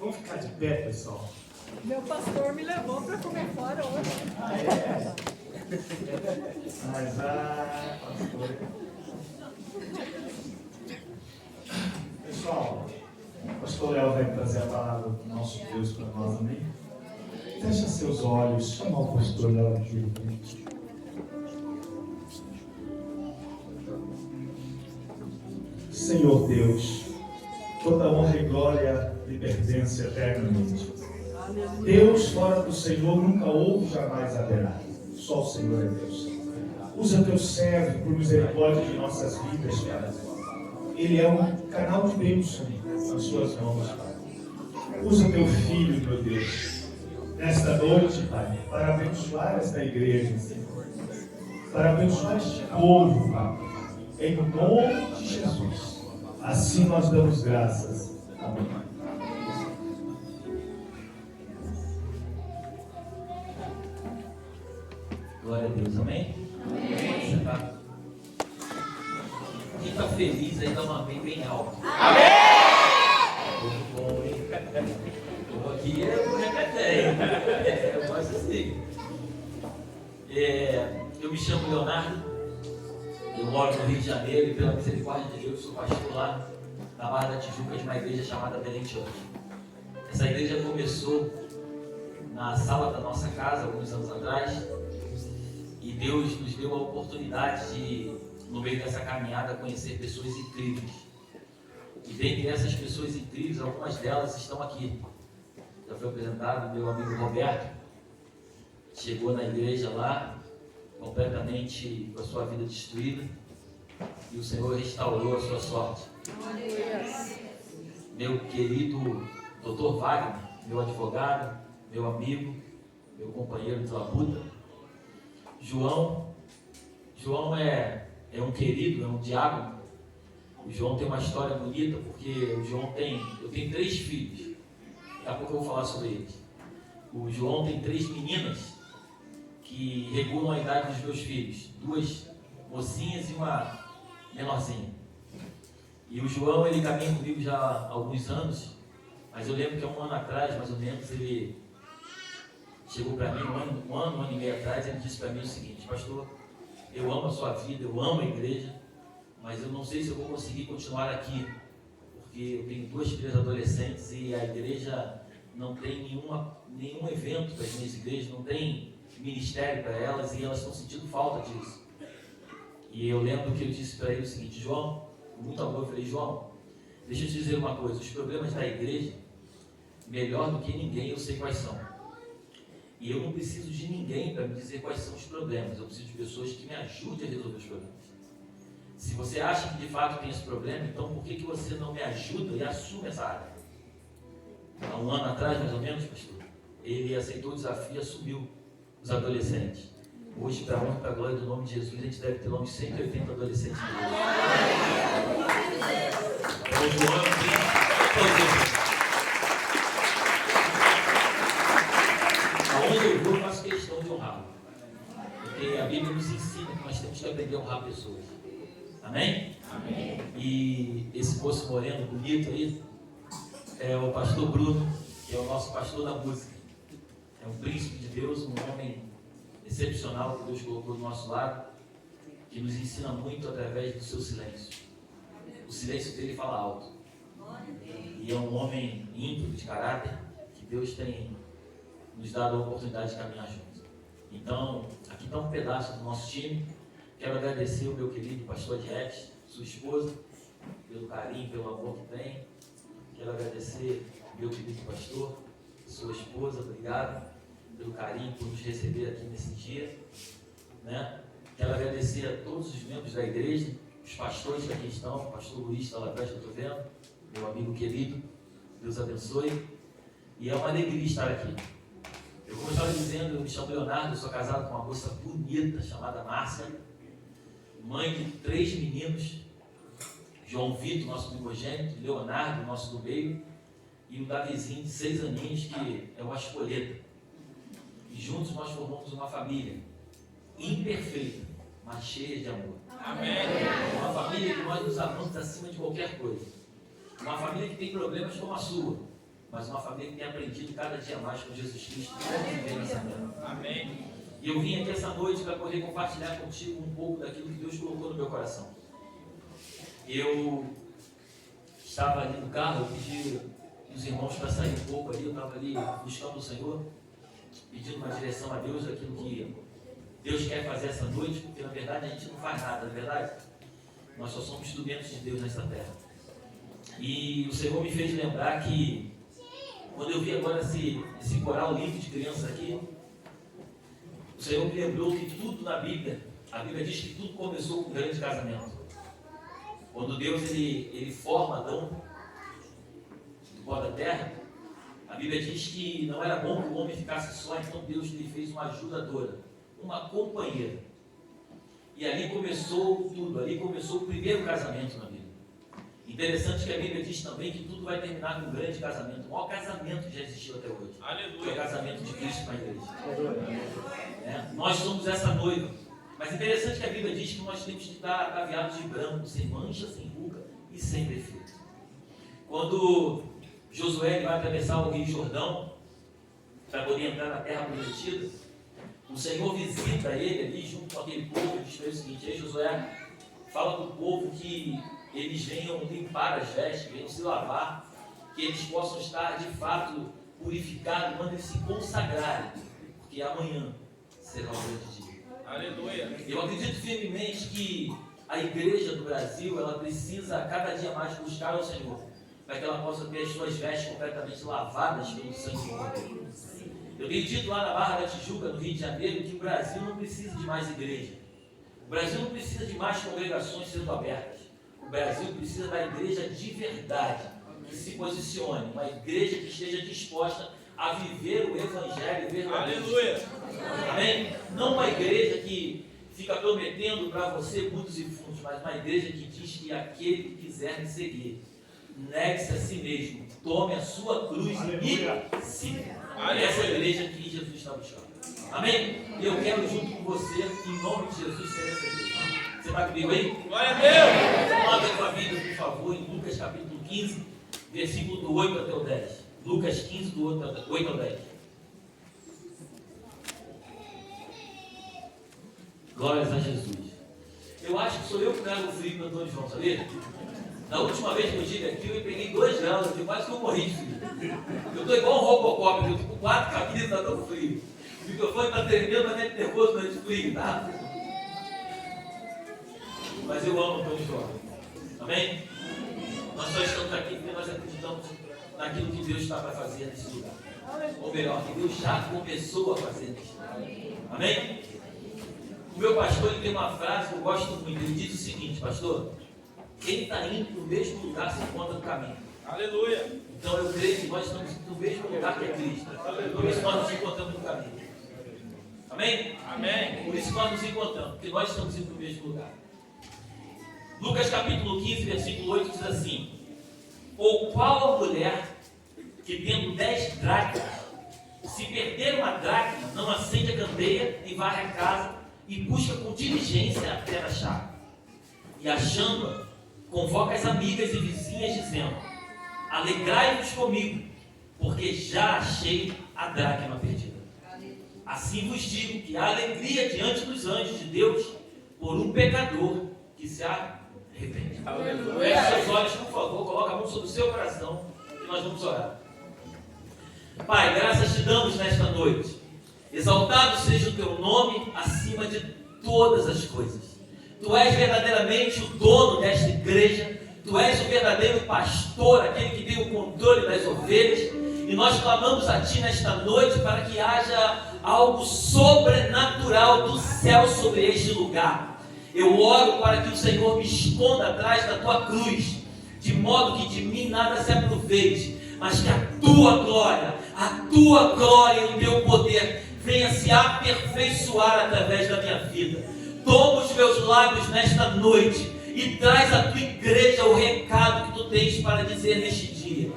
Vamos ficar de pé, pessoal. Meu pastor me levou para comer fora hoje. Ah, é? Mas, pastor. Pessoal, o pastor Léo vai trazer a palavra do nosso Deus para nós, amém? Fecha seus olhos, chama o pastor Léo aqui. Senhor Deus, toda honra e glória lhe pertence eternamente. Deus fora do Senhor nunca houve, jamais haverá. Só o Senhor é Deus. Usa teu servo por misericórdia de nossas vidas, Pai. Ele é um canal de bênção nas suas mãos, Pai. Usa teu filho, meu Deus, nesta noite, Pai, para abençoar esta igreja, Senhor. Para abençoar este povo, Pai. Em nome de Jesus. Assim nós damos graças. Amém. Glória a Deus, amém? Amém. Você tá? Quem está feliz aí dá um amém bem alto. Amém! Muito bom, hein? Eu aqui eu repetei. Eu gosto assim. Eu me chamo Leonardo, eu moro no Rio de Janeiro e pela misericórdia de Deus sou pastor lá na Barra da Tijuca de uma igreja chamada Belém Church. Essa igreja começou na sala da nossa casa alguns anos atrás. E Deus nos deu a oportunidade de, no meio dessa caminhada, conhecer pessoas incríveis. E dentre essas pessoas incríveis, algumas delas estão aqui. Já foi apresentado o meu amigo Roberto. Chegou na igreja lá, completamente com a sua vida destruída. E o Senhor restaurou a sua sorte. Meu querido Dr. Wagner, meu advogado, meu amigo, meu companheiro de labuta. João é um querido, é um diácono. O João tem uma história bonita, porque eu tenho 3 filhos. Daqui a pouco eu vou falar sobre eles. O João tem 3 meninas que regulam a idade dos meus filhos. 2 mocinhas e uma menorzinha. E o João, ele caminha comigo já há alguns anos, mas eu lembro que há um ano atrás, mais ou menos, ele chegou para mim, um ano e meio atrás, ele disse para mim o seguinte: pastor, eu amo a sua vida, eu amo a igreja, mas eu não sei se eu vou conseguir continuar aqui, porque eu tenho 2 filhas adolescentes e a igreja não tem nenhum evento para as minhas igrejas, não tem ministério para elas e elas estão sentindo falta disso. E eu lembro que eu disse para ele o seguinte: João, com muito amor, eu falei: João, deixa eu te dizer uma coisa, os problemas da igreja, melhor do que ninguém, eu sei quais são. E eu não preciso de ninguém para me dizer quais são os problemas. Eu preciso de pessoas que me ajudem a resolver os problemas. Se você acha que de fato tem esse problema, então por que você não me ajuda e assume essa área? Há um ano atrás, mais ou menos, pastor, ele aceitou o desafio e assumiu os adolescentes. Hoje, para a honra e para a glória do nome de Jesus, a gente deve ter lá uns 180 adolescentes. Hoje, o ano tem aonde eu vou, eu faço questão de honrar. Porque a Bíblia nos ensina que nós temos que aprender a honrar pessoas. Amém? Amém. E esse moço moreno bonito aí é o pastor Bruno, que é o nosso pastor da música. É um príncipe de Deus, um homem excepcional que Deus colocou do nosso lado, que nos ensina muito através do seu silêncio. O silêncio dele fala alto. E é um homem íntegro de caráter, que Deus tem nos dado a oportunidade de caminhar juntos. Então, aqui está um pedaço do nosso time. Quero agradecer o meu querido pastor Rex, sua esposa, pelo carinho, pelo amor que tem. Quero agradecer meu querido pastor, sua esposa, obrigado pelo carinho, por nos receber aqui nesse dia. Né? Quero agradecer a todos os membros da igreja, os pastores que aqui estão, o pastor Luiz está lá atrás, que eu estou vendo, meu amigo querido, Deus abençoe. E é uma alegria estar aqui. Eu, como eu estava dizendo, eu me chamo Leonardo, eu sou casado com uma moça bonita chamada Márcia, mãe de 3 meninos, João Vitor, nosso primogênito, Leonardo, nosso do meio, e o Davizinho, de 6 aninhos, que é uma espoleta. E juntos nós formamos uma família imperfeita, mas cheia de amor. Amém. Uma família que nós nos amamos acima de qualquer coisa. Uma família que tem problemas como a sua, mas uma família que tem aprendido cada dia mais com Jesus Cristo e viver nessa terra. Amém. E eu vim aqui essa noite para poder compartilhar contigo um pouco daquilo que Deus colocou no meu coração. Eu estava ali no carro, eu pedi os irmãos para sair um pouco ali, eu estava ali buscando o Senhor, pedindo uma direção a Deus, aquilo que Deus quer fazer essa noite, porque na verdade a gente não faz nada, não é verdade? Nós só somos instrumentos de Deus nessa terra. E o Senhor me fez lembrar que, quando eu vi agora esse coral lindo de crianças aqui, o Senhor me lembrou que tudo na Bíblia, a Bíblia diz que tudo começou com um grande casamento. Quando Deus ele forma Adão do pó da terra, a Bíblia diz que não era bom que o homem ficasse só, então Deus lhe fez uma ajudadora, uma companheira. E ali começou tudo, ali começou o primeiro casamento na Bíblia. Interessante que a Bíblia diz também que tudo vai terminar com um grande casamento, o maior casamento que já existiu até hoje. Aleluia. Que é o casamento de Cristo com a igreja. Nós somos essa noiva. Mas interessante que a Bíblia diz que nós temos que estar ataviados de branco, sem mancha, sem ruga e sem defeito. Quando Josué vai atravessar o Rio Jordão para poder entrar na terra prometida, o Senhor visita ele ali junto com aquele povo e diz para ele o seguinte: aí Josué fala para o povo que eles venham limpar as vestes, venham se lavar, que eles possam estar de fato purificados, quando eles se consagrarem, porque amanhã será um grande dia. Aleluia! Eu acredito firmemente que a igreja do Brasil, ela precisa cada dia mais buscar ao Senhor, para que ela possa ter as suas vestes completamente lavadas pelo sangue do Cordeiro. Eu tenho dito lá na Barra da Tijuca, no Rio de Janeiro, que o Brasil não precisa de mais igreja. O Brasil não precisa de mais congregações sendo abertas. O Brasil precisa da igreja de verdade, que se posicione, uma igreja que esteja disposta a viver o evangelho verdadeiro. Aleluia! Amém? Não uma igreja que fica prometendo para você muitos e fundos, mas uma igreja que diz que aquele que quiser me seguir, negue-se a si mesmo, tome a sua cruz e siga. Essa é a igreja que Jesus está buscando. Amém? E eu quero junto com você, em nome de Jesus, ser essa igreja. Você está comigo aí? Glória a Deus! Abra sua Bíblia, por favor, em Lucas capítulo 15, versículo do 8 até o 10. Lucas 15, do 8 ao 10. Glórias a Jesus. Eu acho que sou eu que trago o frio para Antônio João, sabia? Na última vez que eu estive aqui, eu peguei 2 graus, quase que eu morri de frio. Eu estou igual um Robocop, eu estou com 4 camisas, está tão frio. O microfone está tremendo, mas é nervoso, mas é frio, tá? Mas eu amo Antônio João. Amém? Nós só estamos aqui porque nós acreditamos naquilo que Deus está para fazer nesse lugar. Ou melhor, que Deus já começou a fazer nesse lugar. Amém? O meu pastor ele tem uma frase que eu gosto muito. Ele diz o seguinte: pastor, quem está indo para o mesmo lugar se encontra no caminho. Aleluia! Então eu creio que nós estamos no mesmo lugar que é Cristo. Por isso nós nos encontramos no caminho. Amém? Amém. Por isso nós nos encontramos, porque nós estamos indo para o mesmo lugar. Lucas capítulo 15, versículo 8 diz assim: ou qual a mulher que tendo 10 dracmas, se perder uma dracma, não acende a candeia e varre a casa e busca com diligência até achar? E achando-a, convoca as amigas e vizinhas, dizendo: alegrai-vos comigo, porque já achei a dracma perdida. Assim vos digo que há alegria diante dos anjos de Deus por um pecador que se arrepende. Feche seus olhos, por favor, coloca a mão sobre o seu coração e nós vamos orar. Pai, graças te damos nesta noite. Exaltado seja o teu nome acima de todas as coisas. Tu és verdadeiramente o dono desta igreja. Tu és o verdadeiro pastor, aquele que tem o controle das ovelhas. E nós clamamos a Ti nesta noite para que haja algo sobrenatural do céu sobre este lugar. Eu oro para que o Senhor me esconda atrás da Tua cruz, de modo que de mim nada se aproveite, mas que a Tua glória e o Teu poder venha se aperfeiçoar através da minha vida. Toma os meus lábios nesta noite e traz à Tua igreja o recado que Tu tens para dizer neste dia.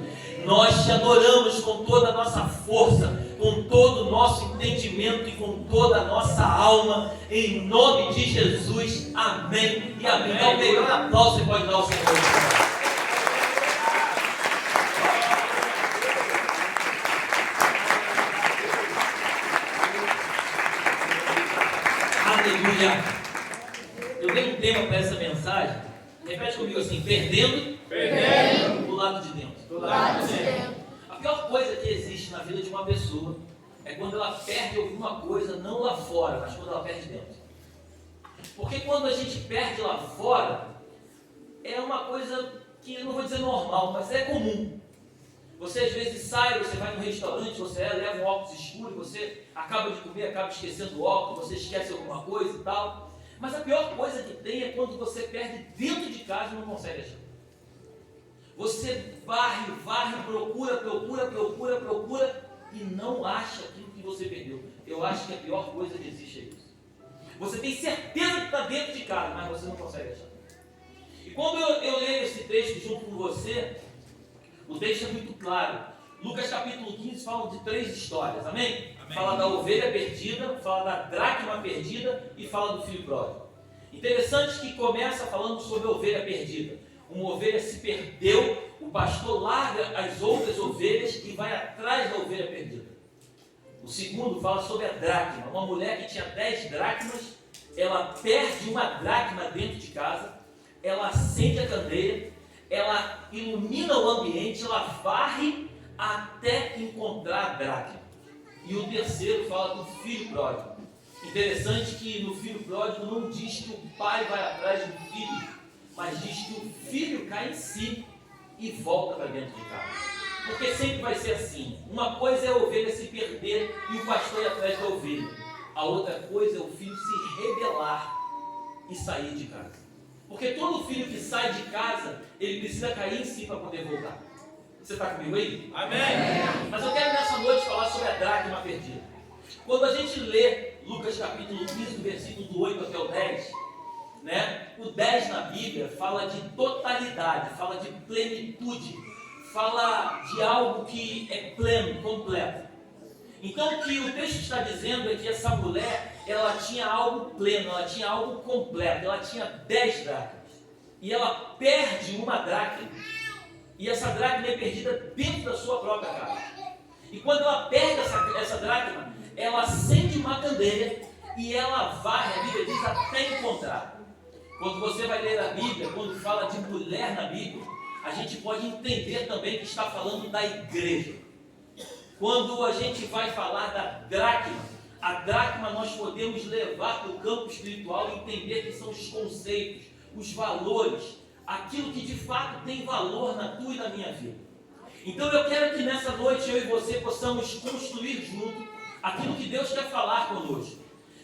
Nós Te adoramos com toda a nossa força, com todo o nosso entendimento e com toda a nossa alma, em nome de Jesus, amém e amém. Dá o melhor aplauso que pode dar ao Senhor. Aleluia! Eu dei um tema para essa mensagem. Repete comigo assim: perdendo do lado de dentro. A pior coisa que existe na vida de uma pessoa é quando ela perde alguma coisa, não lá fora, mas quando ela perde dentro. Porque quando a gente perde lá fora, é uma coisa que eu não vou dizer normal, mas é comum. Você às vezes sai, você vai no restaurante, você leva um óculos escuro, você acaba de comer, acaba esquecendo o óculos, você esquece alguma coisa e tal. Mas a pior coisa que tem é quando você perde dentro de casa e não consegue achar. Você varre, procura e não acha aquilo que você perdeu. Eu acho que a pior coisa que existe é isso. Você tem certeza que está dentro de casa, mas você não consegue achar. E quando eu leio esse texto junto com você, o texto é muito claro. Lucas capítulo 15 fala de 3 histórias, amém? Fala da ovelha perdida, fala da dracma perdida e fala do filho pródigo. Interessante que começa falando sobre a ovelha perdida. Uma ovelha se perdeu, o pastor larga as outras ovelhas e vai atrás da ovelha perdida. O segundo fala sobre a dracma. Uma mulher que tinha 10 dracmas, ela perde uma dracma dentro de casa, ela acende a candeia, ela ilumina o ambiente, ela varre até encontrar a dracma. E o terceiro fala do filho pródigo. Interessante que no filho pródigo não diz que o pai vai atrás do filho, mas diz que o filho cai em si e volta para dentro de casa. Porque sempre vai ser assim. Uma coisa é a ovelha se perder e o pastor ir atrás da ovelha. A outra coisa é o filho se rebelar e sair de casa. Porque todo filho que sai de casa, ele precisa cair em si para poder voltar. Você está comigo aí? Amém! Mas eu quero nessa noite falar sobre a dracma perdida. Quando a gente lê Lucas capítulo 15, do versículo do 8 até o 10, o 10 na Bíblia fala de totalidade, fala de plenitude, fala de algo que é pleno, completo. Então o que o texto está dizendo é que essa mulher, ela tinha algo pleno, ela tinha algo completo, ela tinha 10 dracmas. E ela perde uma dracma, e essa dracma é perdida dentro da sua própria casa. E quando ela perde essa dracma, ela acende uma candeia e ela varre, a Bíblia diz, até encontrar. Quando você vai ler a Bíblia, quando fala de mulher na Bíblia, a gente pode entender também que está falando da igreja. Quando a gente vai falar da dracma, a dracma nós podemos levar para o campo espiritual e entender que são os conceitos, os valores, aquilo que de fato tem valor na tua e na minha vida. Então eu quero que nessa noite eu e você possamos construir junto aquilo que Deus quer falar conosco.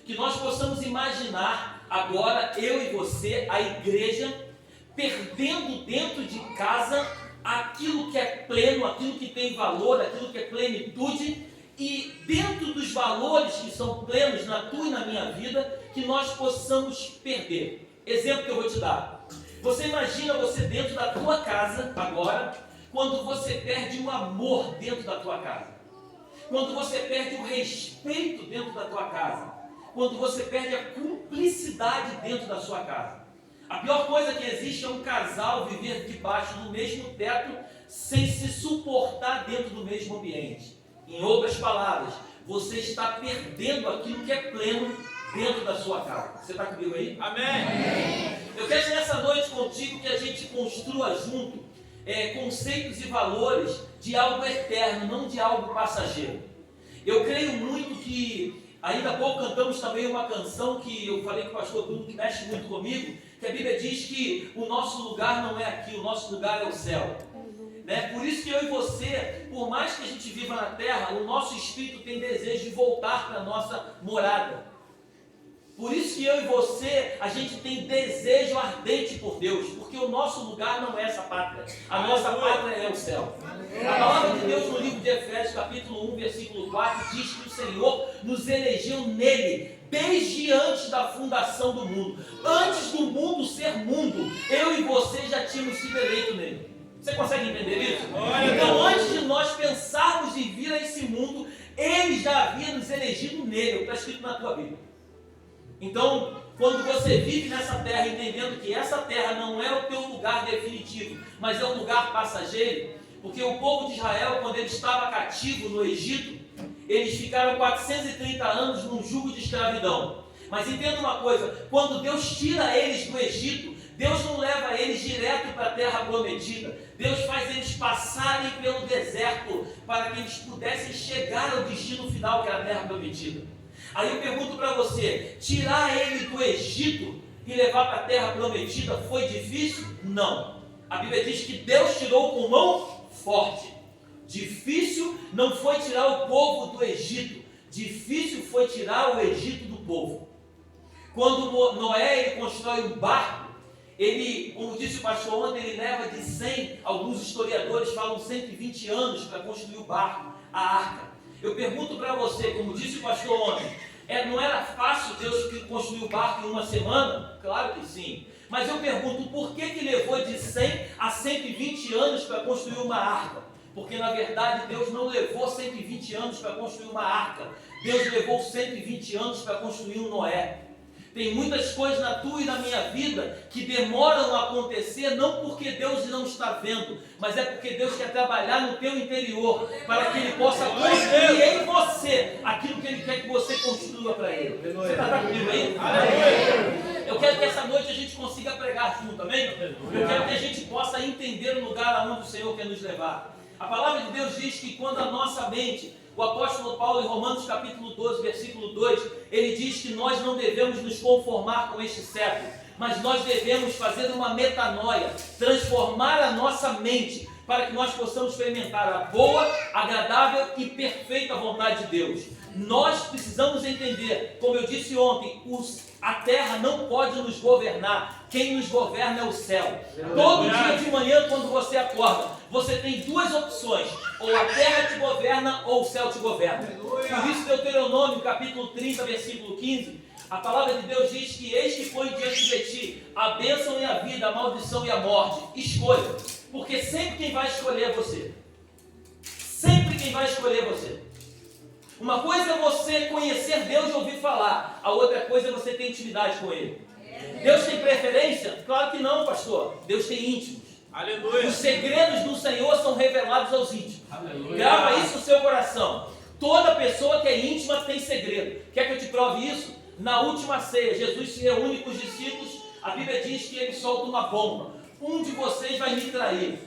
Que nós possamos imaginar agora, eu e você, a igreja, perdendo dentro de casa aquilo que é pleno, aquilo que tem valor, aquilo que é plenitude, e dentro dos valores que são plenos na tua e na minha vida, que nós possamos perder. Exemplo que eu vou te dar. Você imagina você dentro da tua casa agora, quando você perde o amor dentro da tua casa. Quando você perde o respeito dentro da tua casa. Quando você perde a cumplicidade dentro da sua casa. A pior coisa que existe é um casal viver debaixo do mesmo teto sem se suportar dentro do mesmo ambiente. Em outras palavras, você está perdendo aquilo que é pleno dentro da sua casa. Você está comigo aí? Amém! Eu quero nessa noite contigo que a gente construa junto conceitos e valores de algo eterno, não de algo passageiro. Eu creio muito que, ainda há pouco cantamos também uma canção que eu falei com o pastor Bruno, que mexe muito comigo, que a Bíblia diz que o nosso lugar não é aqui, o nosso lugar é o céu. Por isso que eu e você, por mais que a gente viva na terra, o nosso espírito tem desejo de voltar para a nossa morada. Por isso que eu e você, a gente tem desejo ardente por Deus, porque o nosso lugar não é essa pátria, a nossa pátria é o céu. A palavra de Deus no livro de Efésios, capítulo 1, versículo 4, diz que o Senhor nos elegeu nele, desde antes da fundação do mundo. Antes do mundo ser mundo, eu e você já tínhamos sido eleitos nele. Você consegue entender isso? Então, antes de nós pensarmos em vir a esse mundo, ele já havia nos elegido nele, está escrito na tua Bíblia. Então, quando você vive nessa terra, entendendo que essa terra não é o teu lugar definitivo, mas é um lugar passageiro, porque o povo de Israel, quando ele estava cativo no Egito, eles ficaram 430 anos num jugo de escravidão. Mas entenda uma coisa, quando Deus tira eles do Egito, Deus não leva eles direto para a terra prometida. Deus faz eles passarem pelo deserto para que eles pudessem chegar ao destino final, que era a terra prometida. Aí eu pergunto para você, tirar ele do Egito e levar para a terra prometida foi difícil? Não. A Bíblia diz que Deus tirou com mão forte. Difícil não foi tirar o povo do Egito, difícil foi tirar o Egito do povo. Quando Noé ele constrói um barco, ele, como disse o pastor ontem, ele leva de 100, alguns historiadores falam 120 anos para construir o barco, a arca. Eu pergunto para você, como disse o pastor ontem, não era fácil Deus construir o barco em uma semana? Claro que sim. Mas eu pergunto, por que levou de 100 a 120 anos para construir uma arca? Porque na verdade Deus não levou 120 anos para construir uma arca. Deus levou 120 anos para construir um Noé. Tem muitas coisas na tua e na minha vida que demoram a acontecer, não porque Deus não está vendo, mas é porque Deus quer trabalhar no teu interior, para que Ele possa construir em você aquilo que Ele quer que você construa para Ele. Você está comigo aí? Eu quero que essa noite a gente consiga pregar junto, amém? Eu quero que a gente possa entender o lugar aonde o Senhor quer nos levar. A palavra de Deus diz que quando a nossa mente, o apóstolo Paulo em Romanos capítulo 12, versículo 2, ele diz que nós não devemos nos conformar com este século, mas nós devemos fazer uma metanoia, transformar a nossa mente, para que nós possamos experimentar a boa, agradável e perfeita vontade de Deus. Nós precisamos entender, como eu disse ontem, a terra não pode nos governar, quem nos governa é o céu. Todo dia de manhã, quando você acorda, você tem duas opções: ou a terra te governa ou o céu te governa. Por isso, Deuteronômio capítulo 30, versículo 15, a palavra de Deus diz que eis que põe diante de ti a bênção e a vida, a maldição e a morte. Escolha, porque sempre quem vai escolher é você. Sempre quem vai escolher é você. Uma coisa é você conhecer Deus e ouvir falar, a outra coisa é você ter intimidade com Ele. Deus tem preferência? Claro que não, pastor. Deus tem íntimos. Aleluia. Os segredos do Senhor são revelados aos íntimos. Aleluia. Grava isso no seu coração. Toda pessoa que é íntima tem segredo. Quer que eu te prove isso? Na última ceia, Jesus se reúne com os discípulos. A Bíblia diz que ele solta uma bomba: um de vocês vai me trair.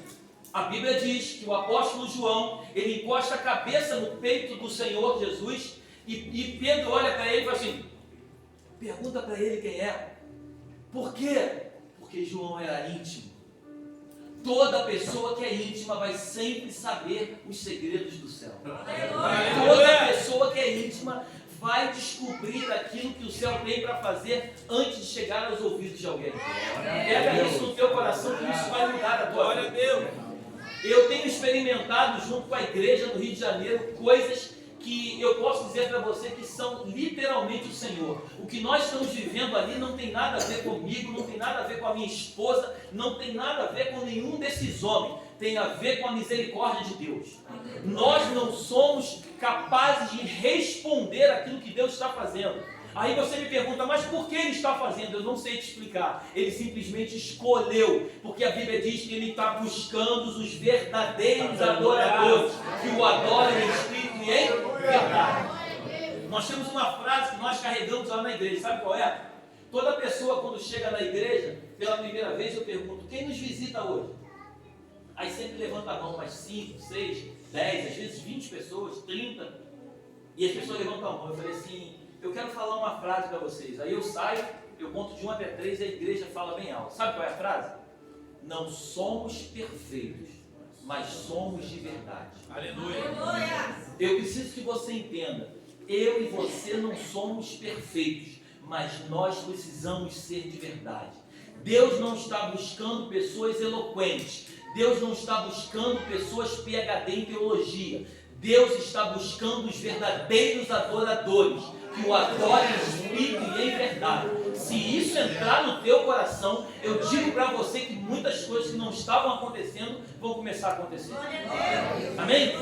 A Bíblia diz que o apóstolo João, ele encosta a cabeça no peito do Senhor Jesus, e Pedro olha para ele e fala assim: pergunta para ele quem é. Por quê? Porque João era íntimo. Toda pessoa que é íntima vai sempre saber os segredos do céu. Toda pessoa que é íntima vai descobrir aquilo que o céu tem para fazer antes de chegar aos ouvidos de alguém. Pega isso no teu coração, que isso vai mudar a tua vida. Eu tenho experimentado junto com a igreja do Rio de Janeiro coisas que eu posso dizer para você que são literalmente o Senhor. O que nós estamos vivendo ali não tem nada a ver comigo, não tem nada a ver com a minha esposa, não tem nada a ver com nenhum desses homens. Tem a ver com a misericórdia de Deus. Nós não somos capazes de responder aquilo que Deus está fazendo. Aí você me pergunta, mas por que ele está fazendo? Eu não sei te explicar. Ele simplesmente escolheu, porque a Bíblia diz que ele está buscando os verdadeiros adoradores, que o adorem em espírito e em verdade. Nós temos uma frase que nós carregamos lá na igreja, sabe qual é? Toda pessoa quando chega na igreja, pela primeira vez eu pergunto, quem nos visita hoje? Aí sempre levanta a mão, mais 5, 6, 10, às vezes 20 pessoas, 30, e as pessoas levantam a mão. Eu falei assim, eu quero falar uma frase para vocês. Aí eu saio, eu conto de 1 até 3 e a igreja fala bem alto. Sabe qual é a frase? Não somos perfeitos, mas somos de verdade. Aleluia! Eu preciso que você entenda, eu e você não somos perfeitos, mas nós precisamos ser de verdade. Deus não está buscando pessoas eloquentes. Deus não está buscando pessoas PhD em teologia. Deus está buscando os verdadeiros adoradores, que o adorem em espírito e em verdade. Se isso entrar no teu coração, eu digo para você que muitas coisas que não estavam acontecendo vão começar a acontecer. Amém?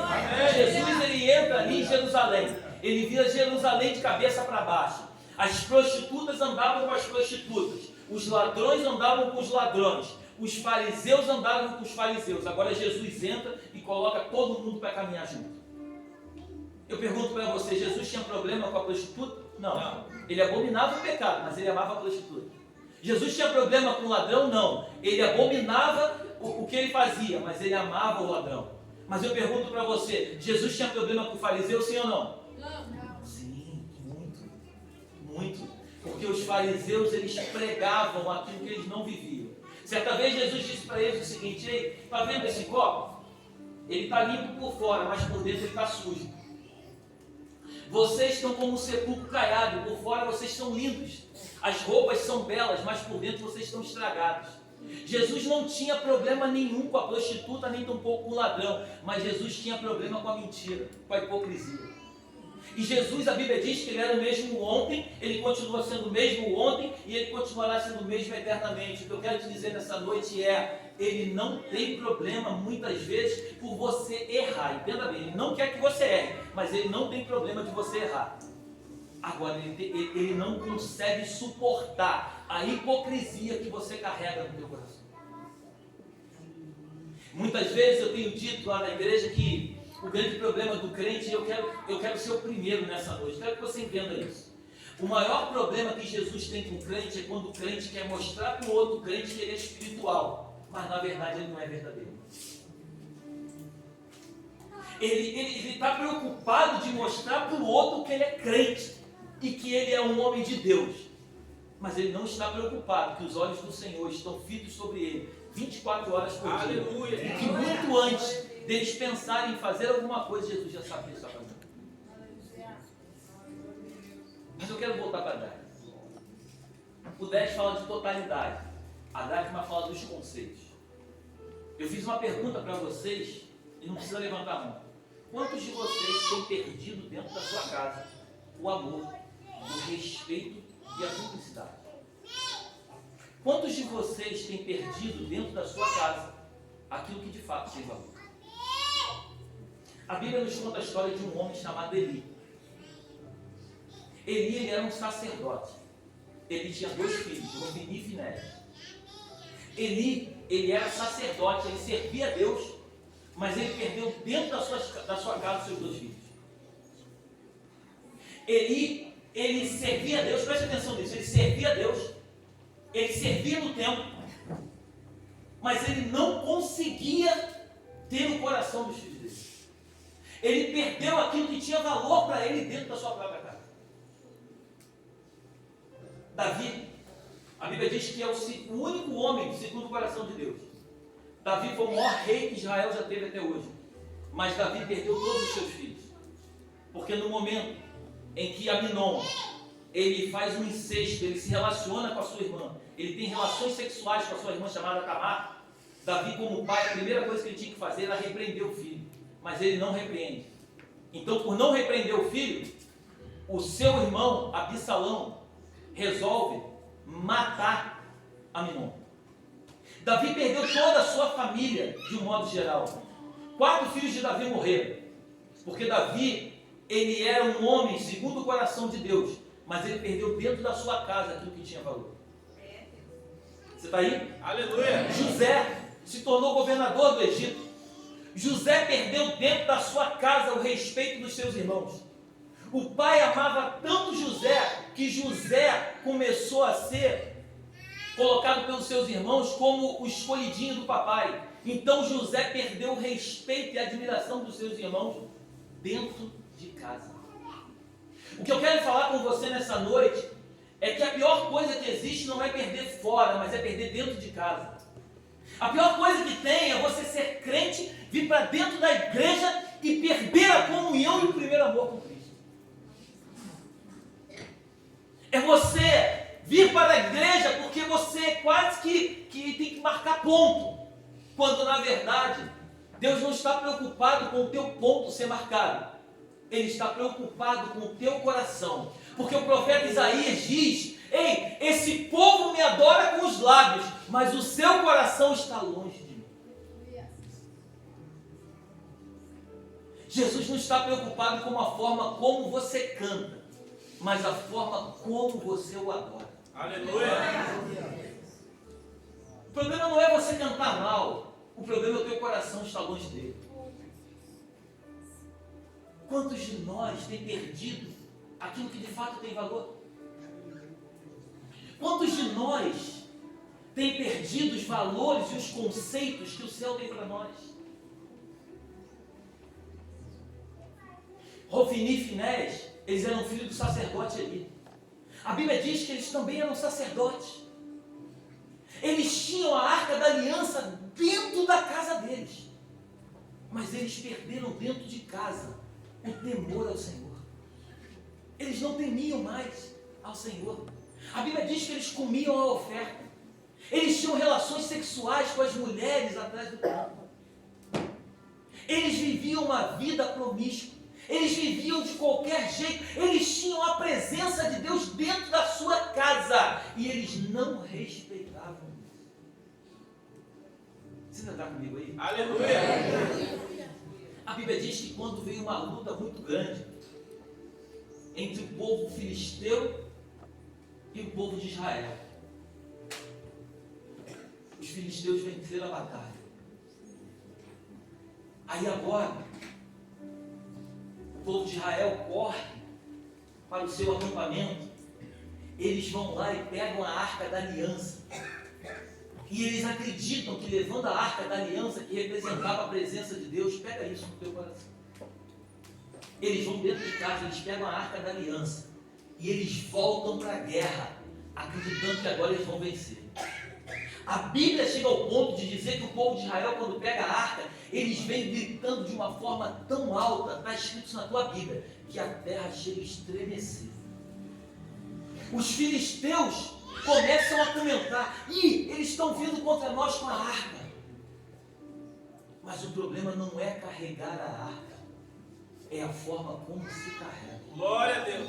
Jesus, ele entra ali em Jerusalém. Ele vira Jerusalém de cabeça para baixo. As prostitutas andavam com as prostitutas. Os ladrões andavam com os ladrões. Os fariseus andavam com os fariseus. Agora Jesus entra e coloca todo mundo para caminhar junto. Eu pergunto para você, Jesus tinha problema com a prostituta? Não. Ele abominava o pecado, mas ele amava a prostituta. Jesus tinha problema com o ladrão? Não. Ele abominava o que ele fazia, mas ele amava o ladrão. Mas eu pergunto para você, Jesus tinha problema com o fariseu, sim ou não? Não. Sim, muito. Porque os fariseus, eles pregavam aquilo que eles não viviam. Certa vez Jesus disse para eles o seguinte: ei, está vendo esse copo? Ele está limpo por fora, mas por dentro ele está sujo. Vocês estão como um sepulcro caiado, por fora vocês são lindos. As roupas são belas, mas por dentro vocês estão estragados. Jesus não tinha problema nenhum com a prostituta, nem tampouco com o ladrão, mas Jesus tinha problema com a mentira, com a hipocrisia. E Jesus, a Bíblia diz que ele era o mesmo ontem, ele continua sendo o mesmo ontem e ele continuará sendo o mesmo eternamente. O que eu quero te dizer nessa noite é, ele não tem problema muitas vezes por você errar. Entenda bem, ele não quer que você erre, mas ele não tem problema de você errar. Agora, ele não consegue suportar a hipocrisia que você carrega no teu coração. Muitas vezes eu tenho dito lá na igreja que o grande problema do crente, eu quero ser o primeiro nessa noite, quero que você entenda isso. O maior problema que Jesus tem com o crente é quando o crente quer mostrar para o outro crente que ele é espiritual, mas na verdade ele não é verdadeiro. Ele está preocupado de mostrar para o outro que ele é crente e que ele é um homem de Deus, mas ele não está preocupado que os olhos do Senhor estão fitos sobre ele 24 horas por dia. Aleluia. E que muito antes deles pensarem em fazer alguma coisa, Jesus já sabia o que está fazendo. Mas eu quero voltar para a Dágima. O 10 fala de totalidade, a Dágima fala dos conceitos. Eu fiz uma pergunta para vocês e não precisa levantar a mão. Quantos de vocês têm perdido dentro da sua casa o amor, o respeito e a cumplicidade? Quantos de vocês têm perdido dentro da sua casa aquilo que de fato tem valor? A Bíblia nos conta a história de um homem chamado Eli. Ele era um sacerdote. Ele tinha 2 filhos, Ofni e Finéias. Ele era sacerdote, ele servia a Deus, mas ele perdeu dentro da sua casa os seus 2 filhos. Ele servia a Deus, preste atenção nisso, ele servia a Deus, ele servia no templo, mas ele não conseguia ter o coração dos filhos dele. Ele perdeu aquilo que tinha valor para ele dentro da sua própria casa. Davi, a Bíblia diz que é o único homem segundo o coração de Deus. Davi foi o maior rei que Israel já teve até hoje. Mas Davi perdeu todos os seus filhos. Porque no momento em que Aminon, ele faz um incesto, ele se relaciona com a sua irmã, ele tem relações sexuais com a sua irmã chamada Tamar, Davi, como pai, a primeira coisa que ele tinha que fazer era repreender o filho. Mas ele não repreende. Então, por não repreender o filho, o seu irmão, Absalão, resolve matar Aminon. Davi perdeu toda a sua família, de um modo geral. 4 filhos de Davi morreram. Porque Davi, ele era um homem segundo o coração de Deus, mas ele perdeu dentro da sua casa aquilo que tinha valor. Você está aí? Aleluia. José se tornou governador do Egito. José perdeu dentro da sua casa o respeito dos seus irmãos. O pai amava tanto José, que José começou a ser colocado pelos seus irmãos como o escolhidinho do papai. Então José perdeu o respeito e a admiração dos seus irmãos dentro de casa. O que eu quero falar com você nessa noite é que a pior coisa que existe não é perder fora, mas é perder dentro de casa. A pior coisa que tem é você ser crente, vir para dentro da igreja e perder a comunhão e o primeiro amor com Cristo. É você vir para a igreja porque você quase que tem que marcar ponto, quando na verdade Deus não está preocupado com o teu ponto ser marcado, Ele está preocupado com o teu coração, porque o profeta Isaías diz: ei, esse povo me adora com os lábios, mas o seu coração está longe de mim. Jesus não está preocupado com a forma como você canta, mas a forma como você o adora. Aleluia. O problema não é você cantar mal, o problema é o teu coração estar longe dele. Quantos de nós têm perdido aquilo que de fato tem valor? Quantos de nós têm perdido os valores e os conceitos que o céu tem para nós? Hofni e Finés, eles eram filhos do sacerdote Eli. A Bíblia diz que eles também eram sacerdotes. Eles tinham a arca da aliança dentro da casa deles. Mas eles perderam dentro de casa o temor ao Senhor. Eles não temiam mais ao Senhor. A Bíblia diz que eles comiam a oferta. Eles tinham relações sexuais com as mulheres atrás do campo. Eles viviam uma vida promíscua. Eles viviam de qualquer jeito. Eles tinham a presença de Deus dentro da sua casa. E eles não respeitavam isso. Você ainda está comigo aí? Aleluia! A Bíblia diz que quando veio uma luta muito grande entre o povo filisteu e o povo de Israel, os filisteus venceram a batalha. Aí agora, o povo de Israel corre para o seu acampamento. Eles vão lá e pegam a arca da aliança. E eles acreditam que levando a arca da aliança, que representava a presença de Deus, pega isso no teu coração. Eles vão dentro de casa, eles pegam a arca da aliança. E eles voltam para a guerra, acreditando que agora eles vão vencer. A Bíblia chega ao ponto de dizer que o povo de Israel, quando pega a arca, eles vêm gritando de uma forma tão alta, está escrito isso na tua Bíblia, que a terra chega a estremecer. Os filisteus começam a comentar, eles estão vindo contra nós com a arca. Mas o problema não é carregar a arca, é a forma como se carrega. Glória a Deus!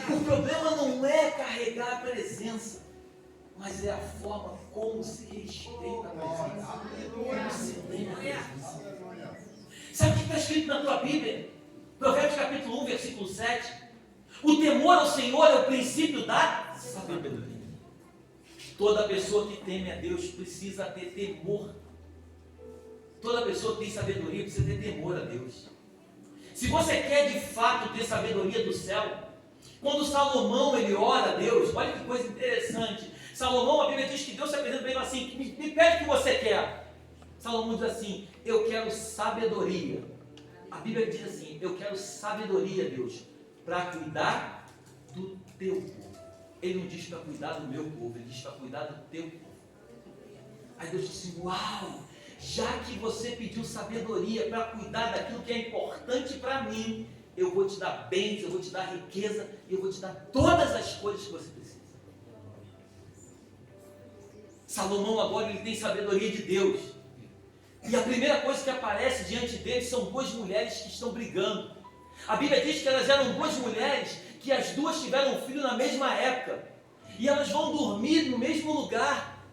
O problema não é carregar a presença, mas é a forma como se respeita a presença. Como se tem a presença. Sabe o que está escrito na tua Bíblia? Provérbios capítulo 1, versículo 7. O temor ao Senhor é o princípio da sabedoria. Toda pessoa que teme a Deus precisa ter temor. Toda pessoa que tem sabedoria precisa ter temor a Deus. Se você quer de fato ter sabedoria do céu, quando Salomão ele ora a Deus, olha que coisa interessante. Salomão, a Bíblia diz que Deus se apresenta para ele assim, me pede o que você quer. Salomão diz assim, eu quero sabedoria. A Bíblia diz assim, eu quero sabedoria, Deus, para cuidar do teu povo. Ele não diz para cuidar do meu povo, ele diz para cuidar do teu povo. Aí Deus diz assim, uau, já que você pediu sabedoria para cuidar daquilo que é importante para mim, eu vou te dar bens, eu vou te dar riqueza, e eu vou te dar todas as coisas que você precisa. Salomão agora ele tem sabedoria de Deus. E a primeira coisa que aparece diante dele são duas mulheres que estão brigando. A Bíblia diz que elas eram duas mulheres que as duas tiveram um filho na mesma época. E elas vão dormir no mesmo lugar.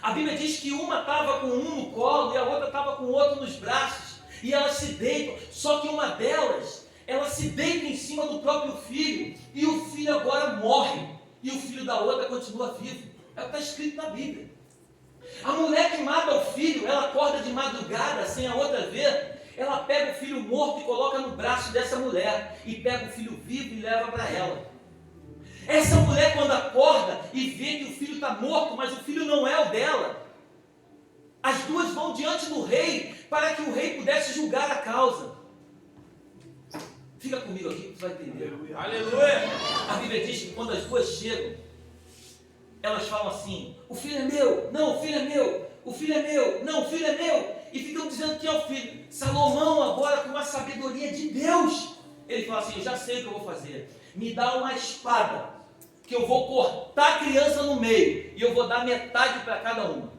A Bíblia diz que uma estava com um no colo e a outra estava com o outro nos braços. E elas se deitam. Só que uma delas, ela se deita em cima do próprio filho. E o filho agora morre. E o filho da outra continua vivo. É o que está escrito na Bíblia. A mulher que mata o filho, ela acorda de madrugada sem a outra ver. Ela pega o filho morto e coloca no braço dessa mulher. E pega o filho vivo e leva para ela. Essa mulher quando acorda e vê que o filho está morto, mas o filho não é o dela. As duas vão diante do rei para que o rei pudesse julgar a causa. Fica comigo aqui que você vai entender. Aleluia! A Bíblia diz que quando as duas chegam, elas falam assim, o filho é meu, não, o filho é meu, o filho é meu, não, o filho é meu. E ficam dizendo que é o filho. Salomão agora com a sabedoria de Deus, ele fala assim, eu já sei o que eu vou fazer. Me dá uma espada, que eu vou cortar a criança no meio, e eu vou dar metade para cada uma.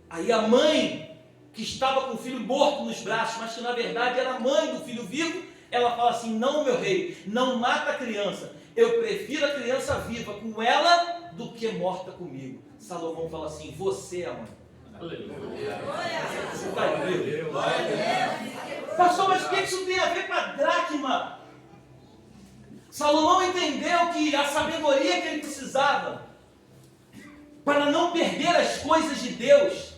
Aí a mãe, que estava com o filho morto nos braços, mas que na verdade era a mãe do filho vivo, ela fala assim, não meu rei, não mata a criança, eu prefiro a criança viva com ela do que morta comigo. Salomão fala assim, você é a mãe. Aleluia! Você está comigo? Pastor, mas o que isso tem a ver com a dracma? Salomão entendeu que a sabedoria que ele precisava para não perder as coisas de Deus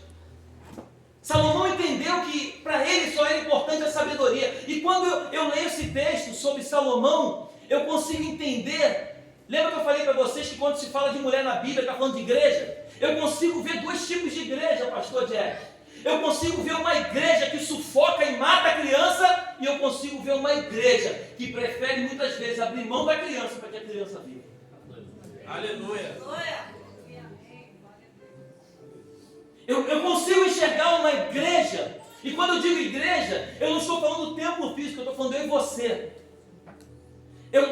Salomão entendeu que para ele só era importante a sabedoria. E quando eu leio esse texto sobre Salomão, eu consigo entender. Lembra que eu falei para vocês que quando se fala de mulher na Bíblia, está falando de igreja? Eu consigo ver dois tipos de igreja, pastor Jack. Eu consigo ver uma igreja que sufoca e mata a criança, e eu consigo ver uma igreja que prefere muitas vezes abrir mão da criança para que a criança viva. Aleluia. Eu consigo enxergar uma igreja, e quando eu digo igreja, eu não estou falando do templo físico, eu estou falando eu e você.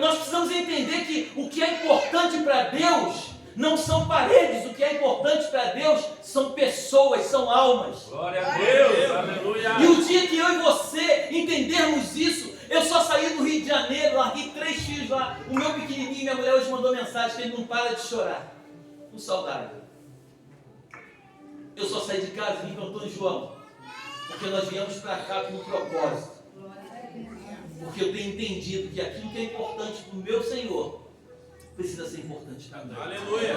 Nós precisamos entender que o que é importante para Deus não são paredes, o que é importante para Deus são pessoas, são almas. Glória a Deus. Aleluia. E o dia que eu e você entendermos isso, eu só saí do Rio de Janeiro, larguei 3 filhos lá, o meu pequenininho, minha mulher hoje mandou mensagem que ele não para de chorar, com saudade. Eu só saí de casa e vim para Antônio João, porque nós viemos para cá com um propósito. Porque eu tenho entendido que aquilo que é importante para o meu Senhor precisa ser importante para mim. Aleluia.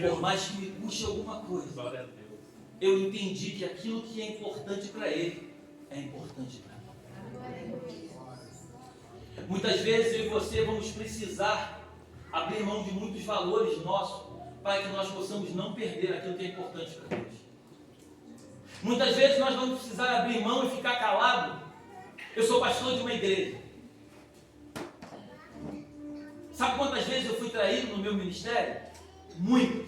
Por mais que me custe alguma coisa, Glória a Deus. eu entendi que aquilo que é importante para Ele é importante para mim. Muitas vezes eu e você vamos precisar abrir mão de muitos valores nossos para que nós possamos não perder aquilo que é importante para Deus. Muitas vezes nós vamos precisar abrir mão e ficar calado. Eu sou pastor de uma igreja. Sabe quantas vezes eu fui traído no meu ministério? Muitas.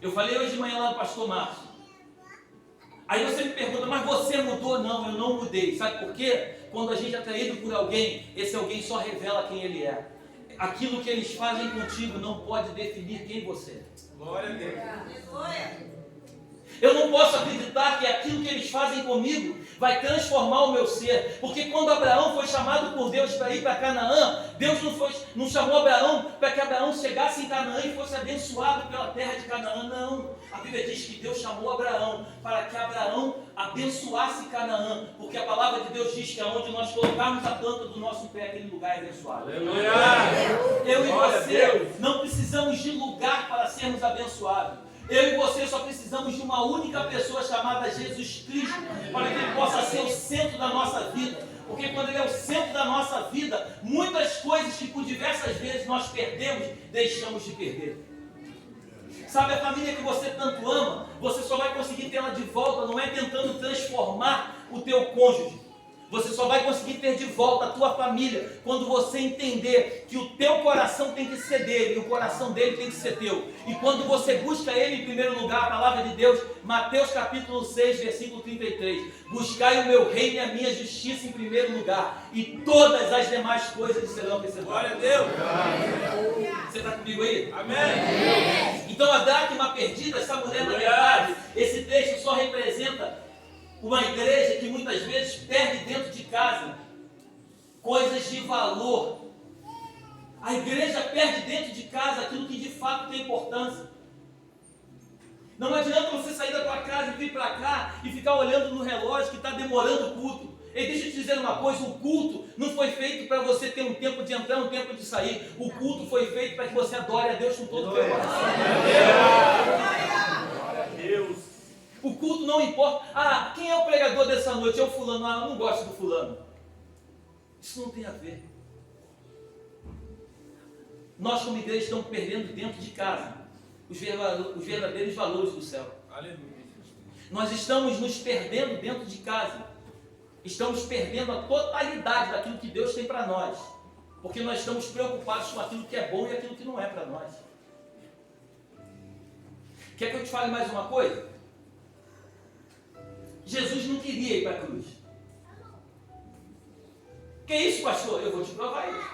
Eu falei hoje de manhã lá do pastor Márcio. Aí você me pergunta, mas você mudou? Não, eu não mudei. Sabe por quê? Quando a gente é traído por alguém, esse alguém só revela quem ele é. Aquilo que eles fazem contigo não pode definir quem você é. Glória a Deus. Eu não posso acreditar que aquilo que eles fazem comigo vai transformar o meu ser. Porque quando Abraão foi chamado por Deus para ir para Canaã, Deus não chamou Abraão para que Abraão chegasse em Canaã e fosse abençoado pela terra de Canaã. Não. A Bíblia diz que Deus chamou Abraão para que Abraão abençoasse Canaã. Porque a palavra de Deus diz que aonde nós colocarmos a planta do nosso pé, aquele lugar é abençoado. Aleluia. Eu e Glória a você Deus. não precisamos de lugar para sermos abençoados. Eu e você só precisamos de uma única pessoa chamada Jesus Cristo, para que Ele possa ser o centro da nossa vida. Porque quando Ele é o centro da nossa vida, muitas coisas que por diversas vezes nós perdemos, deixamos de perder. Sabe, a família que você tanto ama, você só vai conseguir tê-la de volta, não é tentando transformar o teu cônjuge. Você só vai conseguir ter de volta a tua família quando você entender que o teu coração tem que ser dele e o coração dele tem que ser teu. E quando você busca ele em primeiro lugar, a palavra de Deus, Mateus capítulo 6, versículo 33. Buscai o meu reino e a minha justiça em primeiro lugar, e todas as demais coisas serão acrescentadas. Glória a Deus. Você está comigo aí? Amém. Então a dracma perdida, essa mulher na verdade, esse texto só representa uma igreja que muitas vezes perde dentro de casa coisas de valor. A igreja perde dentro de casa aquilo que de fato tem importância. Não adianta você sair da tua casa e vir para cá e ficar olhando no relógio que está demorando o culto. E deixa eu te dizer uma coisa, o culto não foi feito para você ter um tempo de entrar, um tempo de sair. O culto foi feito para que você adore a Deus com todo o teu coração. Glória a Deus. O culto não importa. Ah, quem é o pregador dessa noite? É o fulano. Ah, eu não gosto do fulano. Isso não tem a ver. Nós como igreja estamos perdendo dentro de casa os verdadeiros valores do céu. Aleluia. Nós estamos nos perdendo dentro de casa. Estamos perdendo a totalidade daquilo que Deus tem para nós. Porque nós estamos preocupados com aquilo que é bom e aquilo que não é para nós. Quer que eu te fale mais uma coisa? Jesus não queria ir para a cruz. Que isso, pastor? Eu vou te provar isso.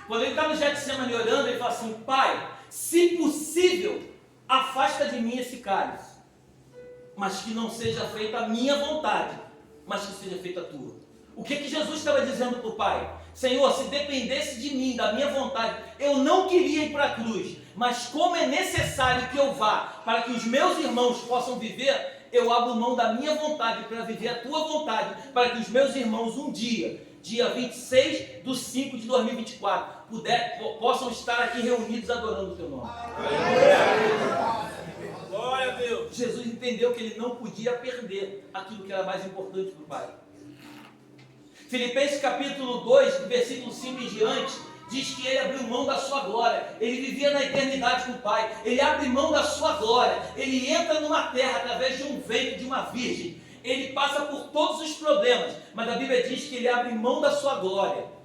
Quando ele está no Getsemane orando, ele fala assim: Pai, se possível, afasta de mim esse cálice, mas que não seja feita a minha vontade, mas que seja feita a tua. O que Jesus estava dizendo para o Pai? Senhor, se dependesse de mim, da minha vontade, eu não queria ir para a cruz, mas como é necessário que eu vá para que os meus irmãos possam viver, eu abro mão da minha vontade para viver a tua vontade, para que os meus irmãos um dia 26/5/2024, possam estar aqui reunidos adorando o teu nome. Glória a Deus. Jesus entendeu que ele não podia perder aquilo que era mais importante para o Pai. Filipenses capítulo 2, versículo 5 em diante, diz que ele abriu mão da sua glória. Ele vivia na eternidade com o Pai. Ele abre mão da sua glória. Ele entra numa terra através de um ventre de uma virgem. Ele passa por todos os problemas, mas a Bíblia diz que ele abre mão da sua glória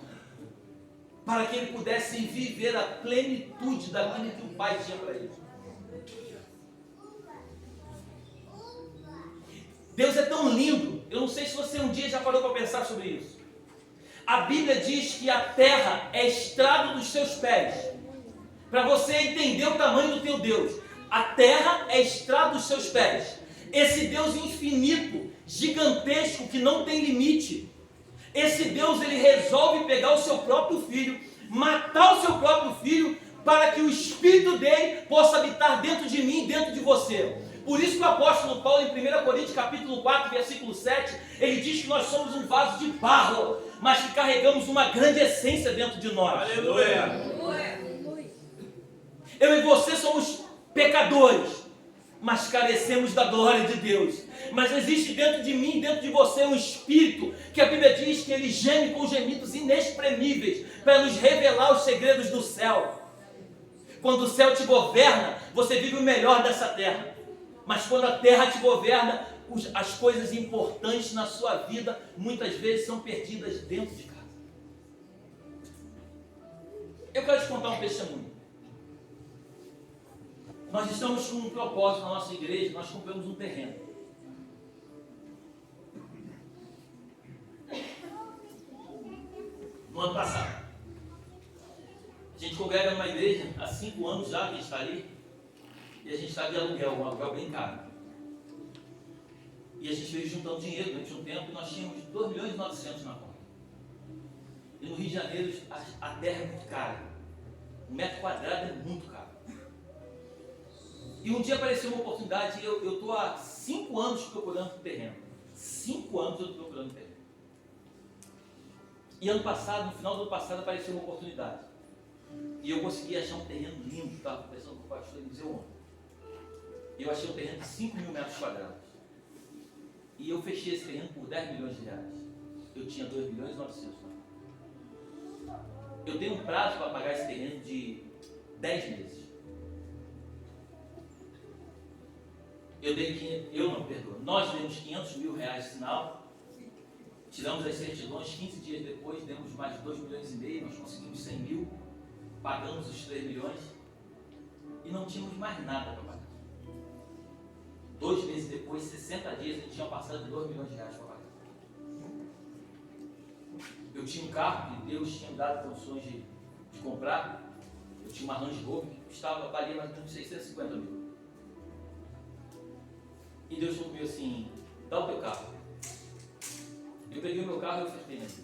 para que ele pudesse viver a plenitude daquilo que o Pai tinha para ele. Deus é tão lindo. Eu não sei se você um dia já parou para pensar sobre isso. A Bíblia diz que a terra é estrado dos seus pés. Para você entender o tamanho do teu Deus, a terra é estrado dos seus pés. Esse Deus infinito, gigantesco, que não tem limite. Esse Deus, ele resolve pegar o seu próprio filho, matar o seu próprio filho, para que o Espírito dele possa habitar dentro de mim, dentro de você. Por isso que o apóstolo Paulo, em 1 Coríntios capítulo 4, versículo 7, ele diz que nós somos um vaso de barro, mas que carregamos uma grande essência dentro de nós. Aleluia. Eu e você somos pecadores, mas carecemos da glória de Deus. Mas existe dentro de mim, dentro de você, um Espírito, que a Bíblia diz que ele geme com gemidos inexprimíveis, para nos revelar os segredos do céu. Quando o céu te governa, você vive o melhor dessa terra. Mas quando a terra te governa, as coisas importantes na sua vida, muitas vezes são perdidas dentro de casa. Eu quero te contar um testemunho. Nós estamos com um propósito na nossa igreja, nós compramos um terreno. No ano passado. A gente congrega numa igreja há 5 anos já que a gente está ali. E a gente está de aluguel, um aluguel bem caro. E a gente veio juntando dinheiro durante um tempo e nós tínhamos 2.900.000 na conta. E no Rio de Janeiro a terra é muito cara. 1 metro quadrado é muito caro. E um dia apareceu uma oportunidade e eu estou há 5 anos procurando terreno. 5 anos eu estou procurando terreno. E ano passado, no final do ano passado, apareceu uma oportunidade. E eu consegui achar um terreno lindo, estava conversando com o pastor Eliseu ontem. Eu achei um terreno de 5.000 metros quadrados. E eu fechei esse terreno por 10 milhões de reais. Eu tinha 2.900.000. Eu tenho um prazo para pagar esse terreno de 10 meses. Nós demos 500 mil reais de sinal, tiramos as certidões, 15 dias depois demos mais de 2 milhões e meio, nós conseguimos 100 mil, pagamos os 3 milhões e não tínhamos mais nada para pagar. 2 meses depois, 60 dias, a gente tinha passado de 2 milhões de reais para pagar. Eu tinha um carro que Deus tinha me dado condições de comprar. Eu tinha uma Range Rover que valia mais ou menos 650 mil. E Deus falou comigo assim, dá o teu carro. Eu peguei o meu carro e ofertei na igreja.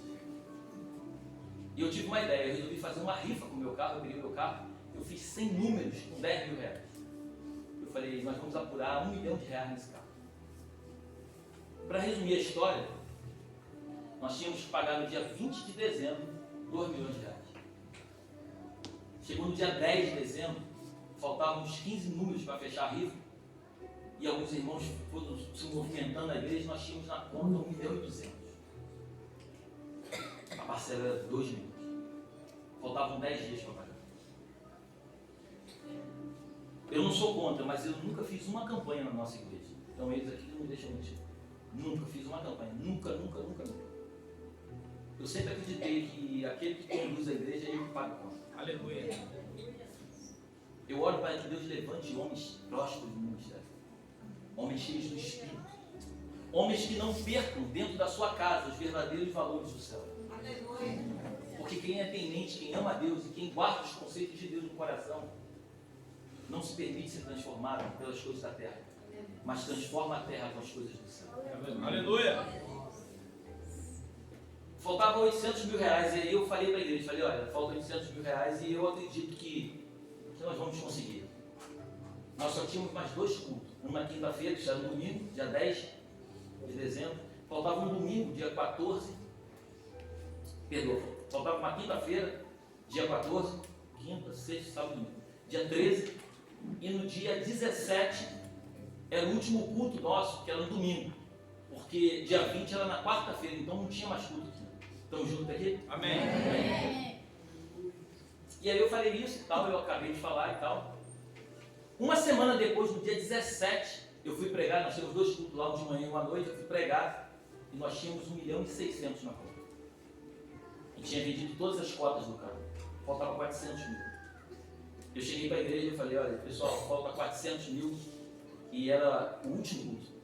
E eu tive uma ideia, eu resolvi fazer uma rifa com o meu carro, eu peguei o meu carro, eu fiz 100 números com 10 mil reais. Eu falei, nós vamos apurar 1 milhão de reais nesse carro. Para resumir a história, nós tínhamos que pagar no dia 20 de dezembro 2 milhões de reais. Chegou no dia 10 de dezembro, faltavam uns 15 números para fechar a rifa, e alguns irmãos foram se movimentando na igreja, nós tínhamos na conta 1.200.000. A parcela era 2 milhões. Faltavam 10 dias para pagar. Eu não sou contra, mas eu nunca fiz uma campanha na nossa igreja. Então eles aqui não me deixam mentir. Nunca fiz uma campanha. Nunca. Eu sempre acreditei que aquele que conduz a igreja é ele que paga a conta. Aleluia. Eu oro para que Deus levante homens prósperos no ministério. Homens cheios do Espírito. Homens que não percam dentro da sua casa os verdadeiros valores do céu. Porque quem é temente, quem ama a Deus e quem guarda os conceitos de Deus no coração, não se permite ser transformado pelas coisas da terra, mas transforma a terra com as coisas do céu. Aleluia. Faltavam 800 mil reais, e aí eu falei para a igreja, olha, faltam 800 mil reais e eu acredito que nós vamos conseguir. Nós só tínhamos mais 2 cultos, uma quinta-feira, que era no domingo, dia 10 de dezembro, faltava um domingo, dia 14, faltava uma quinta-feira, dia 14, quinta, sexta, sábado, domingo, dia 13, e no dia 17 era o último culto nosso, que era no domingo. Porque dia 20 era na quarta-feira, então não tinha mais culto aqui. Estamos juntos aqui? Amém. Amém. E aí eu falei isso e tal, eu acabei de falar e tal. Uma semana depois, no dia 17, eu fui pregar, nós tínhamos 2 cultos lá, um de manhã e um à noite, eu fui pregar e nós tínhamos 1.600.000 na conta. E tinha vendido todas as cotas do carro. Faltava 400.000. Eu cheguei para a igreja e falei, olha, pessoal, falta 400.000 e era o último culto.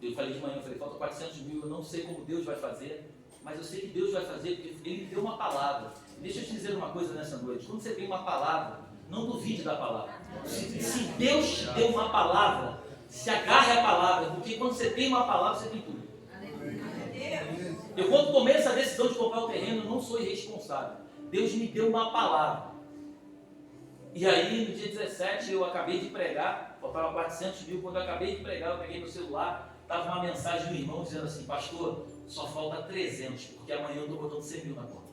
Eu falei de manhã, eu falei, falta 400.000, eu não sei como Deus vai fazer, mas eu sei que Deus vai fazer porque Ele deu uma palavra. Deixa eu te dizer uma coisa nessa noite, quando você tem uma palavra, não duvide da palavra. Se Deus te deu uma palavra, se agarre à palavra, porque quando você tem uma palavra, você tem tudo. Eu, quando tomei essa decisão de comprar o terreno, eu não sou irresponsável. Deus me deu uma palavra. E aí, no dia 17, eu acabei de pregar, faltava 400.000. Quando eu acabei de pregar, eu peguei meu celular, estava uma mensagem do irmão dizendo assim, pastor, só falta 300, porque amanhã eu estou botando 100.000 na conta.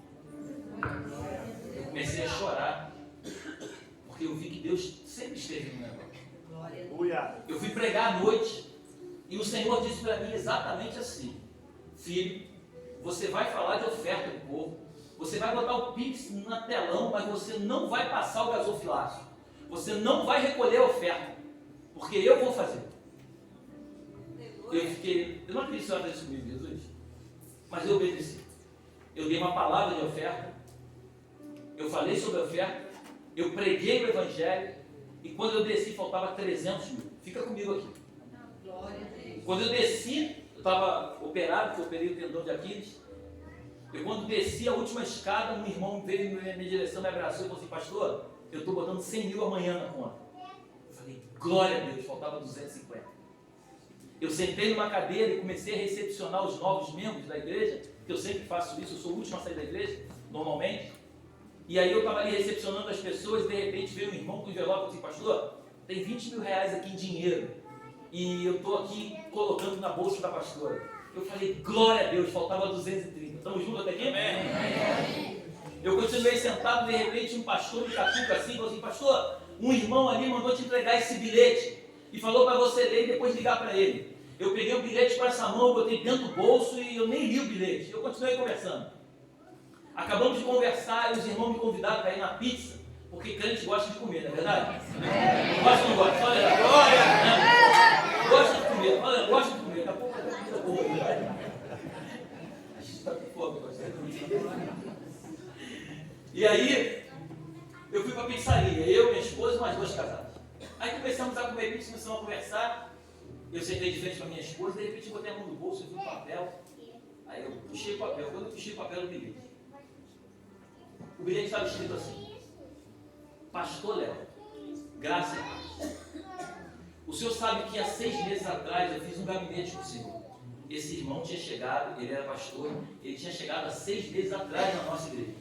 Eu comecei a chorar, porque eu vi que Deus sempre esteve no negócio. Eu fui pregar à noite, e o Senhor disse para mim exatamente assim, filho, você vai falar de oferta do povo, você vai botar o Pix na telão, mas você não vai passar o gasofilácio. Você não vai recolher a oferta, porque eu vou fazer. Eu não acredito que você vai fazer isso comigo, Jesus, mas eu obedeci. Eu dei uma palavra de oferta, eu falei sobre a oferta, eu preguei o Evangelho, e quando eu desci faltava 300.000. Fica comigo aqui. Quando eu desci, eu estava operado, porque eu operei o tendão de Aquiles. Eu quando desci a última escada, um irmão veio na minha direção, me abraçou e falou assim, pastor, eu estou botando 100.000 amanhã na conta. Eu falei, glória a Deus, faltava 250. Eu sentei numa cadeira e comecei a recepcionar os novos membros da igreja, que eu sempre faço isso, eu sou o último a sair da igreja, normalmente. E aí eu estava ali recepcionando as pessoas e de repente veio um irmão com envelope e falou assim, pastor, tem 20.000 reais aqui em dinheiro e eu estou aqui colocando na bolsa da pastora. Eu falei, glória a Deus, faltava 230. Estamos juntos até aqui? Amém. Eu continuei sentado, de repente um pastor me catuca assim, falou assim, pastor, um irmão ali mandou te entregar esse bilhete e falou para você ler e depois ligar para ele. Eu peguei o bilhete com essa mão, botei dentro do bolso e eu nem li o bilhete. Eu continuei conversando. Acabamos de conversar e os irmãos me convidaram para ir na pizza, porque crente gosta de comer, não é verdade? Gosta ou não gosta? Olha, glória! Gosta de comer, olha, gosta de comer. Daqui a pouco vai ter comida boa. A gente está com fome, gosta de comer. E aí, eu fui para a pizzaria, eu, minha esposa e mais 2 casados. Aí começamos a comer pizza, começamos a conversar. Eu sentei de frente para minha esposa, de repente eu botei a mão no bolso, eu vi um papel. Aí eu puxei o papel, quando eu puxei o papel, eu bilhete. O bilhete estava escrito assim, Pastor Léo, graça e paz. O senhor sabe que há 6 meses atrás eu fiz um gabinete com o senhor. Esse irmão tinha chegado, ele era pastor, ele tinha chegado há 6 meses atrás na nossa igreja.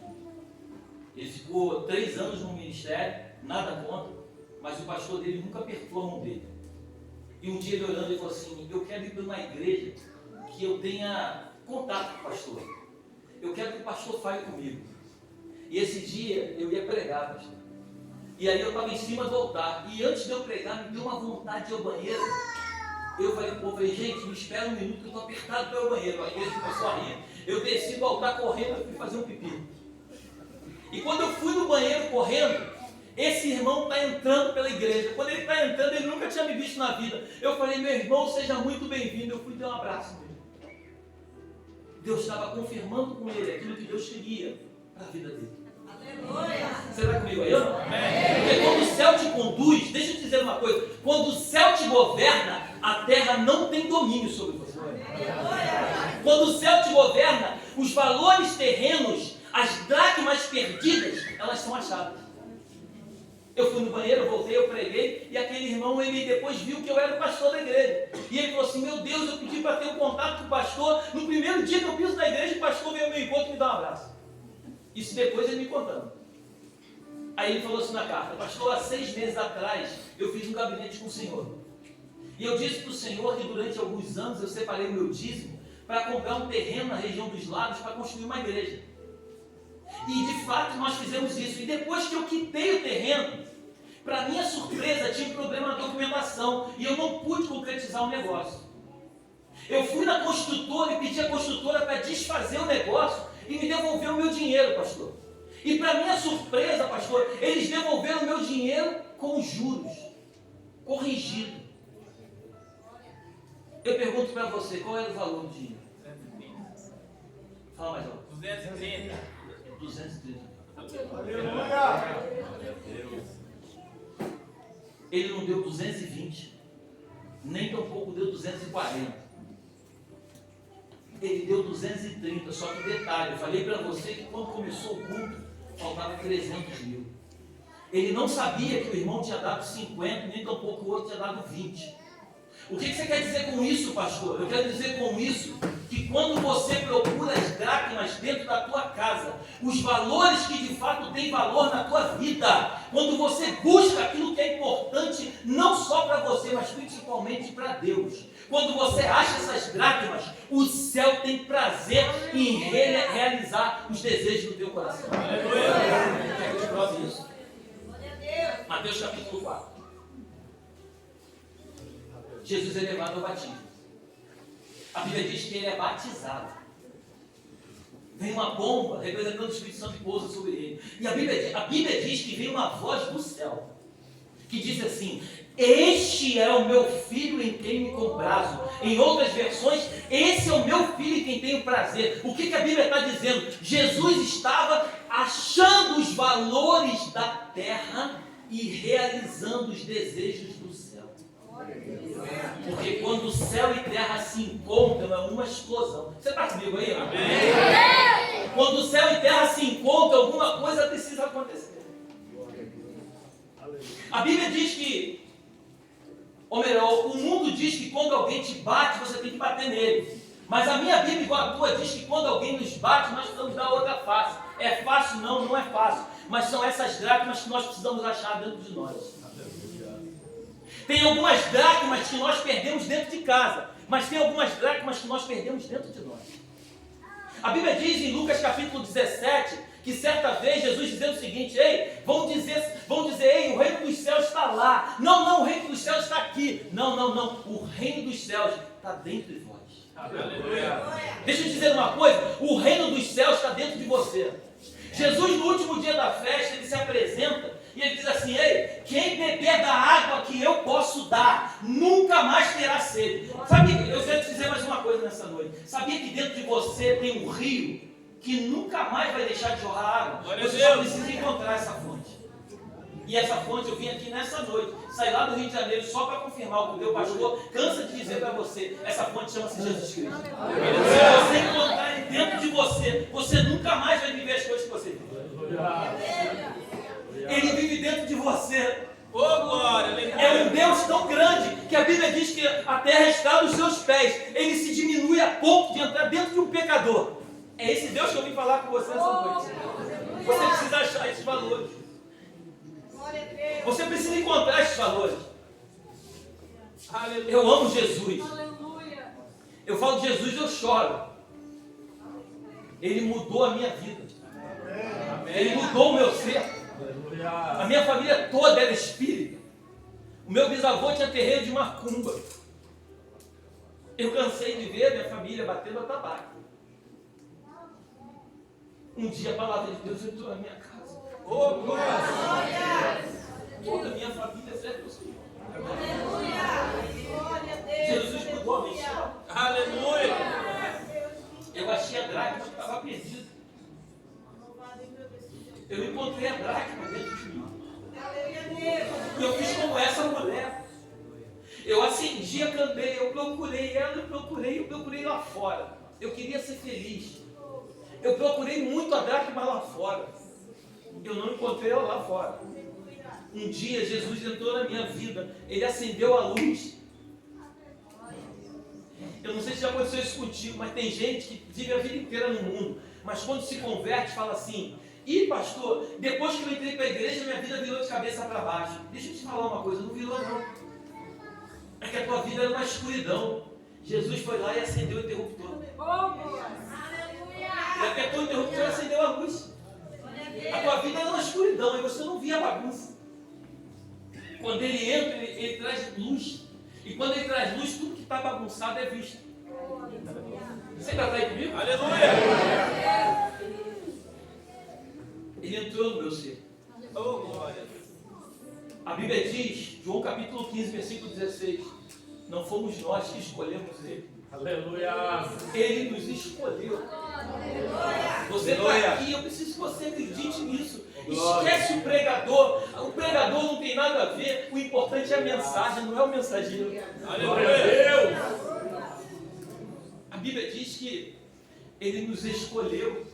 Ele ficou 3 anos no ministério, nada contra, mas o pastor dele nunca apertou a mão dele. E um dia ele olhando, ele falou assim, eu quero ir para uma igreja que eu tenha contato com o pastor. Eu quero que o pastor fale comigo. E esse dia eu ia pregar, pastor. E aí eu estava em cima do altar. E antes de eu pregar, me deu uma vontade de ir ao banheiro. Eu falei, gente, me espera um minuto que eu estou apertado para ir ao banheiro. A igreja começou a rir. Eu desci do altar correndo, eu fui fazer um pipi. E quando eu fui no banheiro correndo, esse irmão está entrando pela igreja. Quando ele está entrando, ele nunca tinha me visto na vida. Eu falei, meu irmão, seja muito bem-vindo. Eu fui dar um abraço nele. Deus estava confirmando com ele aquilo que Deus queria para a vida dele. Aleluia. Você está comigo aí? Porque quando o céu te conduz, deixa eu te dizer uma coisa, quando o céu te governa, a terra não tem domínio sobre você. Aleluia. Quando o céu te governa, os valores terrenos, as dracmas perdidas, elas são achadas. Eu fui no banheiro, eu voltei, eu preguei, e aquele irmão, ele depois viu que eu era o pastor da igreja. E ele falou assim, meu Deus, eu pedi para ter um contato com o pastor. No primeiro dia que eu piso na igreja, o pastor veio ao meu encontro e me dá um abraço. Isso depois ele me contando. Aí ele falou assim na carta, pastor, há 6 meses atrás, eu fiz um gabinete com o Senhor. E eu disse para o Senhor que durante alguns anos eu separei o meu dízimo para comprar um terreno na região dos lagos para construir uma igreja. E de fato nós fizemos isso. E depois que eu quitei o terreno, Para minha surpresa, tinha um problema na documentação e eu não pude concretizar o negócio. Eu fui na construtora e pedi à construtora para desfazer o negócio e me devolver o meu dinheiro, pastor. E para minha surpresa, pastor, eles devolveram o meu dinheiro com juros, corrigido. Eu pergunto para você, qual era o valor do dinheiro? 230. Fala mais alto. 230. 230. Aleluia! Ele não deu 220, nem tampouco deu 240. Ele deu 230, só que detalhe, eu falei para você que quando começou o culto, faltava 300 mil. Ele não sabia que o irmão tinha dado 50, nem tampouco o outro tinha dado 20. O que você quer dizer com isso, pastor? Eu quero dizer com isso que quando você procura as dracmas dentro da tua casa, os valores que de fato têm valor na tua vida, quando você busca aquilo que é importante, não só para você, mas principalmente para Deus, quando você acha essas dracmas, o céu tem prazer em realizar os desejos do teu coração. Aleluia! Quer que eu te prove isso? Mateus capítulo 4. Jesus é levado ao batismo. A Bíblia diz que ele é batizado. Vem uma bomba representando o Espírito Santo que pousa sobre ele. E a Bíblia diz que vem uma voz do céu que diz assim: este é o meu filho em quem me comprazo. Em outras versões, esse é o meu filho em quem tenho prazer. O que a Bíblia está dizendo? Jesus estava achando os valores da terra e realizando os desejos do céu. Porque quando o céu e terra se encontram, é uma explosão. Você está comigo aí? Amém. Quando o céu e terra se encontram, alguma coisa precisa acontecer. A Bíblia diz que, ou melhor, o mundo diz que quando alguém te bate, você tem que bater nele. Mas a minha Bíblia, igual a tua, diz que quando alguém nos bate, nós precisamos dar outra face. É fácil? Não, não é fácil. Mas são essas dracmas que nós precisamos achar dentro de nós. Tem algumas dracmas que nós perdemos dentro de casa, mas tem algumas dracmas que nós perdemos dentro de nós. A Bíblia diz em Lucas capítulo 17, que certa vez Jesus dizendo o seguinte: ei, vão dizer, ei, o reino dos céus está lá. Não, o reino dos céus está aqui. Não, o reino dos céus está dentro de vós. Aleluia. Deixa eu te dizer uma coisa, o reino dos céus está dentro de você. Jesus, no último dia da festa, ele se apresenta e ele diz assim: ei, quem beber da água que eu posso dar, nunca mais terá sede. Sabe, eu quero te dizer mais uma coisa nessa noite. Sabia que dentro de você tem um rio que nunca mais vai deixar de jorrar água? Você só precisa encontrar essa fonte. E essa fonte eu vim aqui nessa noite, saí lá do Rio de Janeiro só para confirmar o que o meu pastor cansa de dizer para você. Essa fonte chama-se Jesus Cristo. Se você encontrar ele dentro de você, você nunca mais vai viver as coisas que você vive. Ele vive dentro de você. Oh, glória! É um Deus tão grande que a Bíblia diz que a terra está nos seus pés. Ele se diminui a ponto de entrar dentro de um pecador. É esse Deus que eu vim falar com você nessa noite. Você precisa achar esses valores. Você precisa encontrar esses valores. Eu amo Jesus. Eu falo de Jesus e eu choro. Ele mudou a minha vida. Ele mudou o meu ser. A minha família toda era espírita. O meu bisavô tinha terreiro de macumba. Eu cansei de ver a minha família batendo a tabaco. Um dia a palavra de Deus entrou na minha casa. Oh, glória! Toda a minha família serve ao Senhor. Jesus mudou a minha história. Aleluia! Eu achei a dracma que estava perdida. Eu encontrei a dracma dentro de mim. E eu fiz como essa mulher. Eu acendi a candeia, eu procurei ela, eu procurei lá fora. Eu queria ser feliz. Eu procurei muito a dracma lá fora. Eu não encontrei ela lá fora. Um dia Jesus entrou na minha vida. Ele acendeu a luz. Eu não sei se já aconteceu isso contigo, mas tem gente que vive a vida inteira no mundo, mas quando se converte fala assim: ih, pastor, depois que eu entrei para a igreja, minha vida virou de cabeça para baixo. Deixa eu te falar uma coisa, não virou não. É que a tua vida era uma escuridão. Jesus foi lá e acendeu o interruptor. Ele apertou o interruptor e acendeu a luz. A tua vida era uma escuridão e você não via a bagunça. Quando ele entra, ele traz luz. E quando ele traz luz, tudo que está bagunçado é visto. Você ainda está aí comigo? Aleluia! Ele entrou no meu ser. Oh, glória. A Bíblia diz, João capítulo 15, versículo 16, não fomos nós que escolhemos ele. Aleluia! Ele nos escolheu. Você está aqui, eu preciso que você acredite nisso. Esquece o pregador. O pregador não tem nada a ver. O importante é a mensagem, não é o mensageiro. Aleluia! A Bíblia diz que ele nos escolheu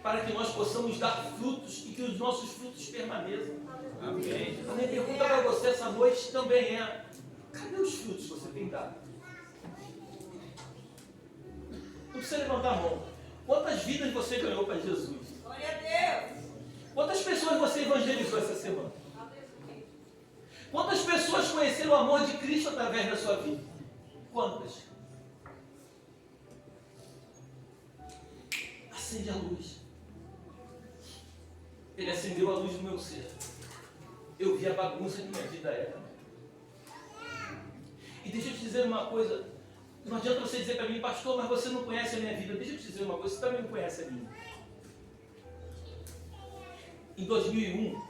para que nós possamos dar frutos e que os nossos frutos permaneçam. Amém. A minha pergunta para você essa noite também é: cadê os frutos que você tem dado? Não precisa levantar a mão. Quantas vidas você ganhou para Jesus? Glória a Deus. Quantas pessoas você evangelizou essa semana? Quantas pessoas conheceram o amor de Cristo através da sua vida? Quantas? Acende a luz. Ele acendeu a luz do meu ser. Eu vi a bagunça que minha vida era. E deixa eu te dizer uma coisa. Não adianta você dizer para mim, pastor, mas você não conhece a minha vida. Deixa eu te dizer uma coisa, você também não conhece a minha. Em 2001,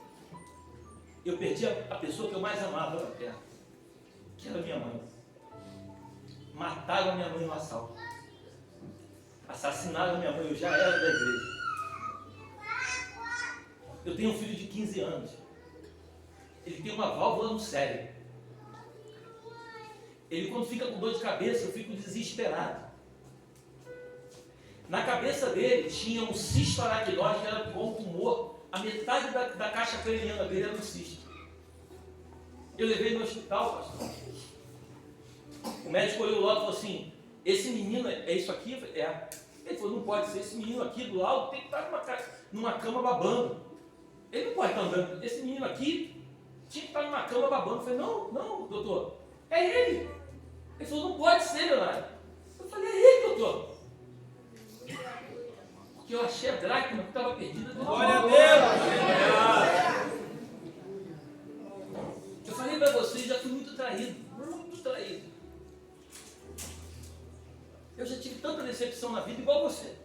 eu perdi a pessoa que eu mais amava na terra, que era minha mãe. Mataram minha mãe no assalto. Assassinaram minha mãe, eu já era da igreja. Eu tenho um filho de 15 anos. Ele tem uma válvula no cérebro. Ele, quando fica com dor de cabeça, eu fico desesperado. Na cabeça dele tinha um cisto aracnóide, que era igual um tumor. A metade da caixa craniana dele era um cisto. Eu levei no hospital, pastor. O médico olhou lá e falou assim: esse menino é isso aqui? É. Ele falou: não pode ser, esse menino aqui do lado tem que estar numa cama babando. Ele não pode estar andando. Esse menino aqui tinha que estar numa cama babando. Eu falei: não, doutor, é ele. Ele falou: não pode ser, Leonardo. Eu falei: é ele, doutor. Porque eu achei a dracma que estava perdida. Glória a Deus! Eu falei para vocês, já fui muito traído. Muito traído. Eu já tive tanta decepção na vida igual você.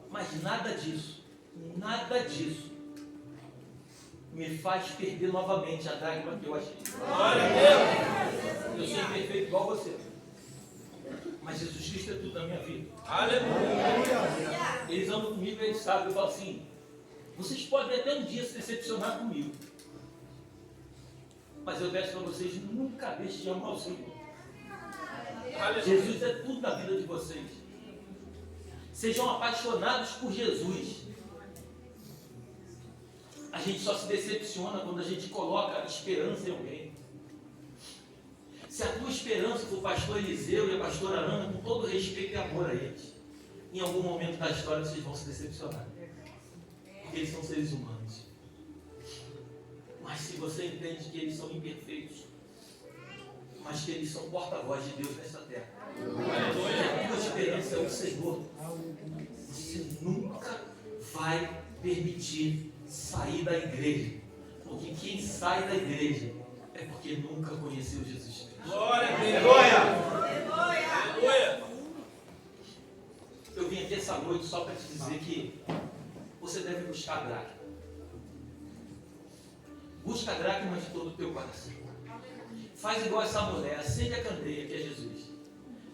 Mas nada disso me faz perder novamente a dracma que eu achei. Glória a Deus! Eu sou imperfeito igual você. Mas Jesus Cristo é tudo na minha vida. Aleluia! Eles andam comigo e eles sabem. Eu falo assim: vocês podem até um dia se decepcionar comigo. Mas eu peço para vocês, nunca deixem de amar o Senhor. Jesus é tudo na vida de vocês. Sejam apaixonados por Jesus. A gente só se decepciona quando a gente coloca esperança em alguém. Se a tua esperança for o pastor Eliseu e a pastora Ana, com todo respeito e amor a eles, em algum momento da história vocês vão se decepcionar. Porque eles são seres humanos. Mas se você entende que eles são imperfeitos, mas que eles são porta-voz de Deus nesta terra, a tua esperança é o Senhor, você nunca vai permitir sair da igreja. Porque quem sai da igreja é porque nunca conheceu Jesus Cristo. Glória a Deus! Aleluia! Eu vim aqui essa noite só para te dizer que você deve buscar a dracma. Busca a dracma de todo o teu coração. Faz igual essa mulher, acende a candeia que é Jesus.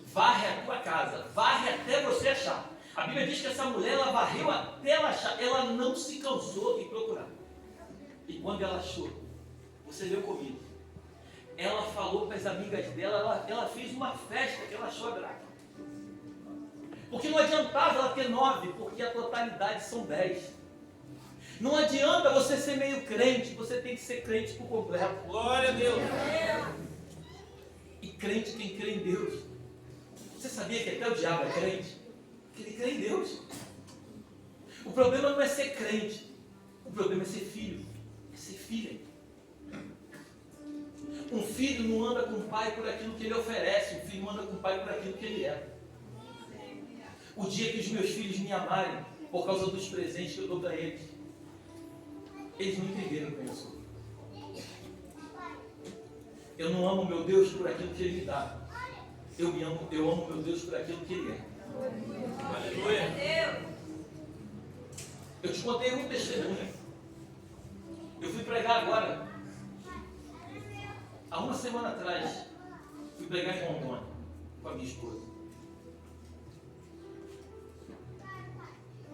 Varre a tua casa, varre até você achar. A Bíblia diz que essa mulher, ela varreu até ela achar. Ela não se cansou de procurar. E quando ela achou, você leu comigo, ela falou para as amigas dela, ela fez uma festa que ela achou a dracma. Porque não adiantava ela ter 9, porque a totalidade são 10. Não adianta você ser meio crente, você tem que ser crente por completo. Glória a Deus! E crente quem crê em Deus. Você sabia que até o diabo é crente? Porque ele crê em Deus. O problema não é ser crente, o problema é ser filho, é ser filha. Um filho não anda com o pai por aquilo que ele oferece, um filho anda com o pai por aquilo que ele é. O dia que os meus filhos me amarem por causa dos presentes que eu dou para eles, Eles não entenderam quem eu sou. Eu não amo meu Deus por aquilo que Ele me dá. Eu amo meu Deus por aquilo que Ele é. Aleluia. Eu te contei um testemunho. Eu fui pregar agora. Há uma semana atrás, fui pregar em Rondônia com a minha esposa.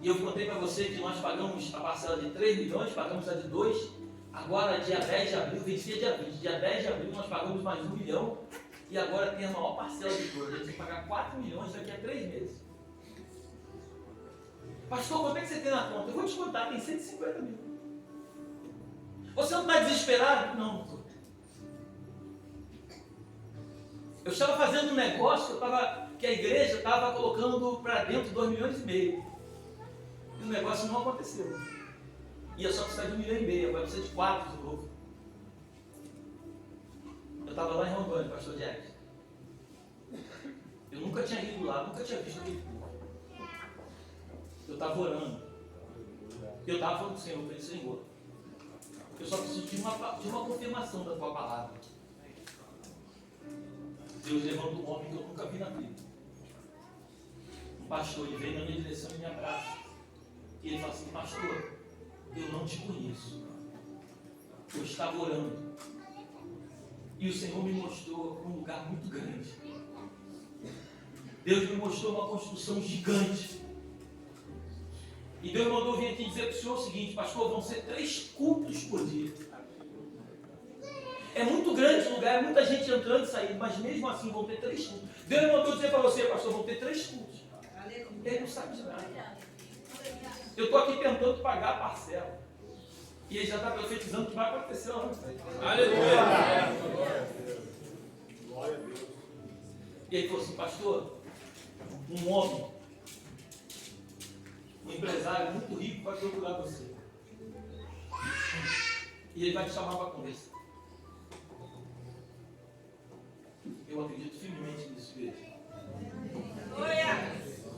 E eu contei para você que nós pagamos a parcela de 3 milhões, pagamos a de 2. Agora, dia 10 de abril, vencia dia 20. Dia 10 de abril, nós pagamos mais 1 milhão. E agora tem a maior parcela de 2. A gente vai pagar 4 milhões daqui a 3 meses. Pastor, quanto é que você tem na conta? Eu vou te contar, tem 150 mil. Você não está desesperado? Não, não estou. Eu estava fazendo um negócio que a igreja estava colocando para dentro 2 milhões e meio. E o negócio não aconteceu. Ia só precisar de 1,5 milhão, agora precisa de 4 de novo. Eu estava lá em Rondônia, pastor Jack. Eu nunca tinha ido lá, nunca tinha visto aquele povo. Eu estava orando. Eu estava falando com o Senhor, eu falei, Senhor, eu só preciso de uma confirmação da tua palavra. Deus levanta um homem que eu nunca vi na vida. Um pastor, ele veio na minha direção e me abraça. E ele fala assim, pastor, eu não te conheço. Eu estava orando. E o Senhor me mostrou um lugar muito grande. Deus me mostrou uma construção gigante. E Deus mandou vir aqui dizer para o Senhor o seguinte, pastor, vão ser 3 cultos por dia. É muito grande o lugar, é muita gente entrando e saindo, mas mesmo assim vão ter 3 cultos. Deus mandou dizer para você, pastor, vão ter 3 cultos. Ele não sabe de nada. Eu estou aqui tentando pagar a parcela. E ele já está profetizando que vai acontecer lá na frente. Aleluia. Glória a Deus. E ele falou assim, pastor, um homem, um empresário muito rico vai procurar você. E ele vai te chamar para conversar. Eu acredito firmemente nisso, igreja.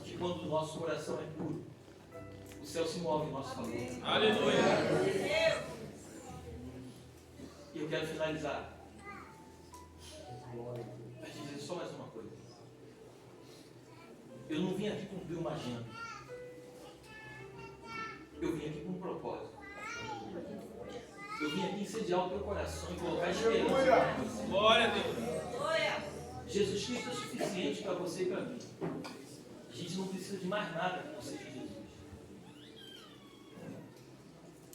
Que quando o nosso coração é puro, o céu se move em nosso favor. Aleluia. E eu quero finalizar. Para te dizer só mais uma coisa. Eu não vim aqui cumprir uma agenda. Eu vim aqui com um propósito. Eu vim aqui incendiar o teu coração e colocar esperança. Glória a Deus. Jesus Cristo é suficiente para você e para mim. A gente não precisa de mais nada que não seja Jesus.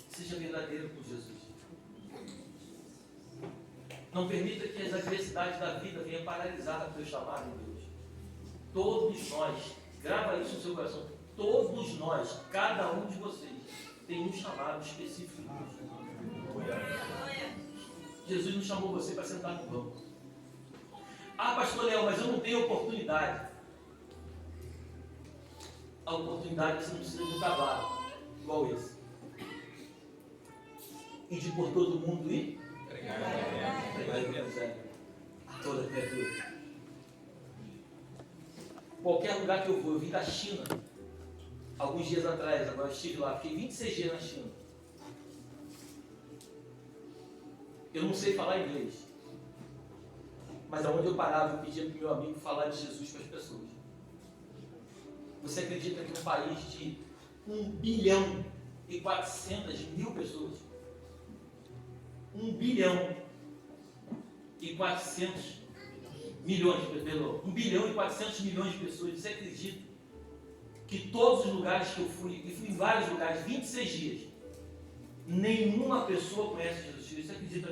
Seja verdadeiro com Jesus. Não permita que as adversidades da vida venham paralisar o teu chamado em Deus. Todos nós, grava isso no seu coração, todos nós, cada um de vocês, tem um chamado específico. Jesus não chamou você para sentar no banco. Ah, pastor Léo, mas eu não tenho oportunidade. A oportunidade você não precisa de um cavalo, igual esse. E de por todo mundo ir pregar o evangelho a toda criatura. Qualquer lugar que eu vou, eu vim da China alguns dias atrás, agora eu estive lá, fiquei 26 dias na China. Eu não sei falar inglês, mas aonde eu parava, eu pedia para o meu amigo falar de Jesus para as pessoas. Você acredita que um país de 1 bilhão e 400 mil pessoas, 1 bilhão e 400 milhões, perdão, 1 bilhão e 400 milhões de pessoas, você acredita que todos os lugares que eu fui, e fui em vários lugares, 26 dias, nenhuma pessoa conhece Jesus Cristo? Você acredita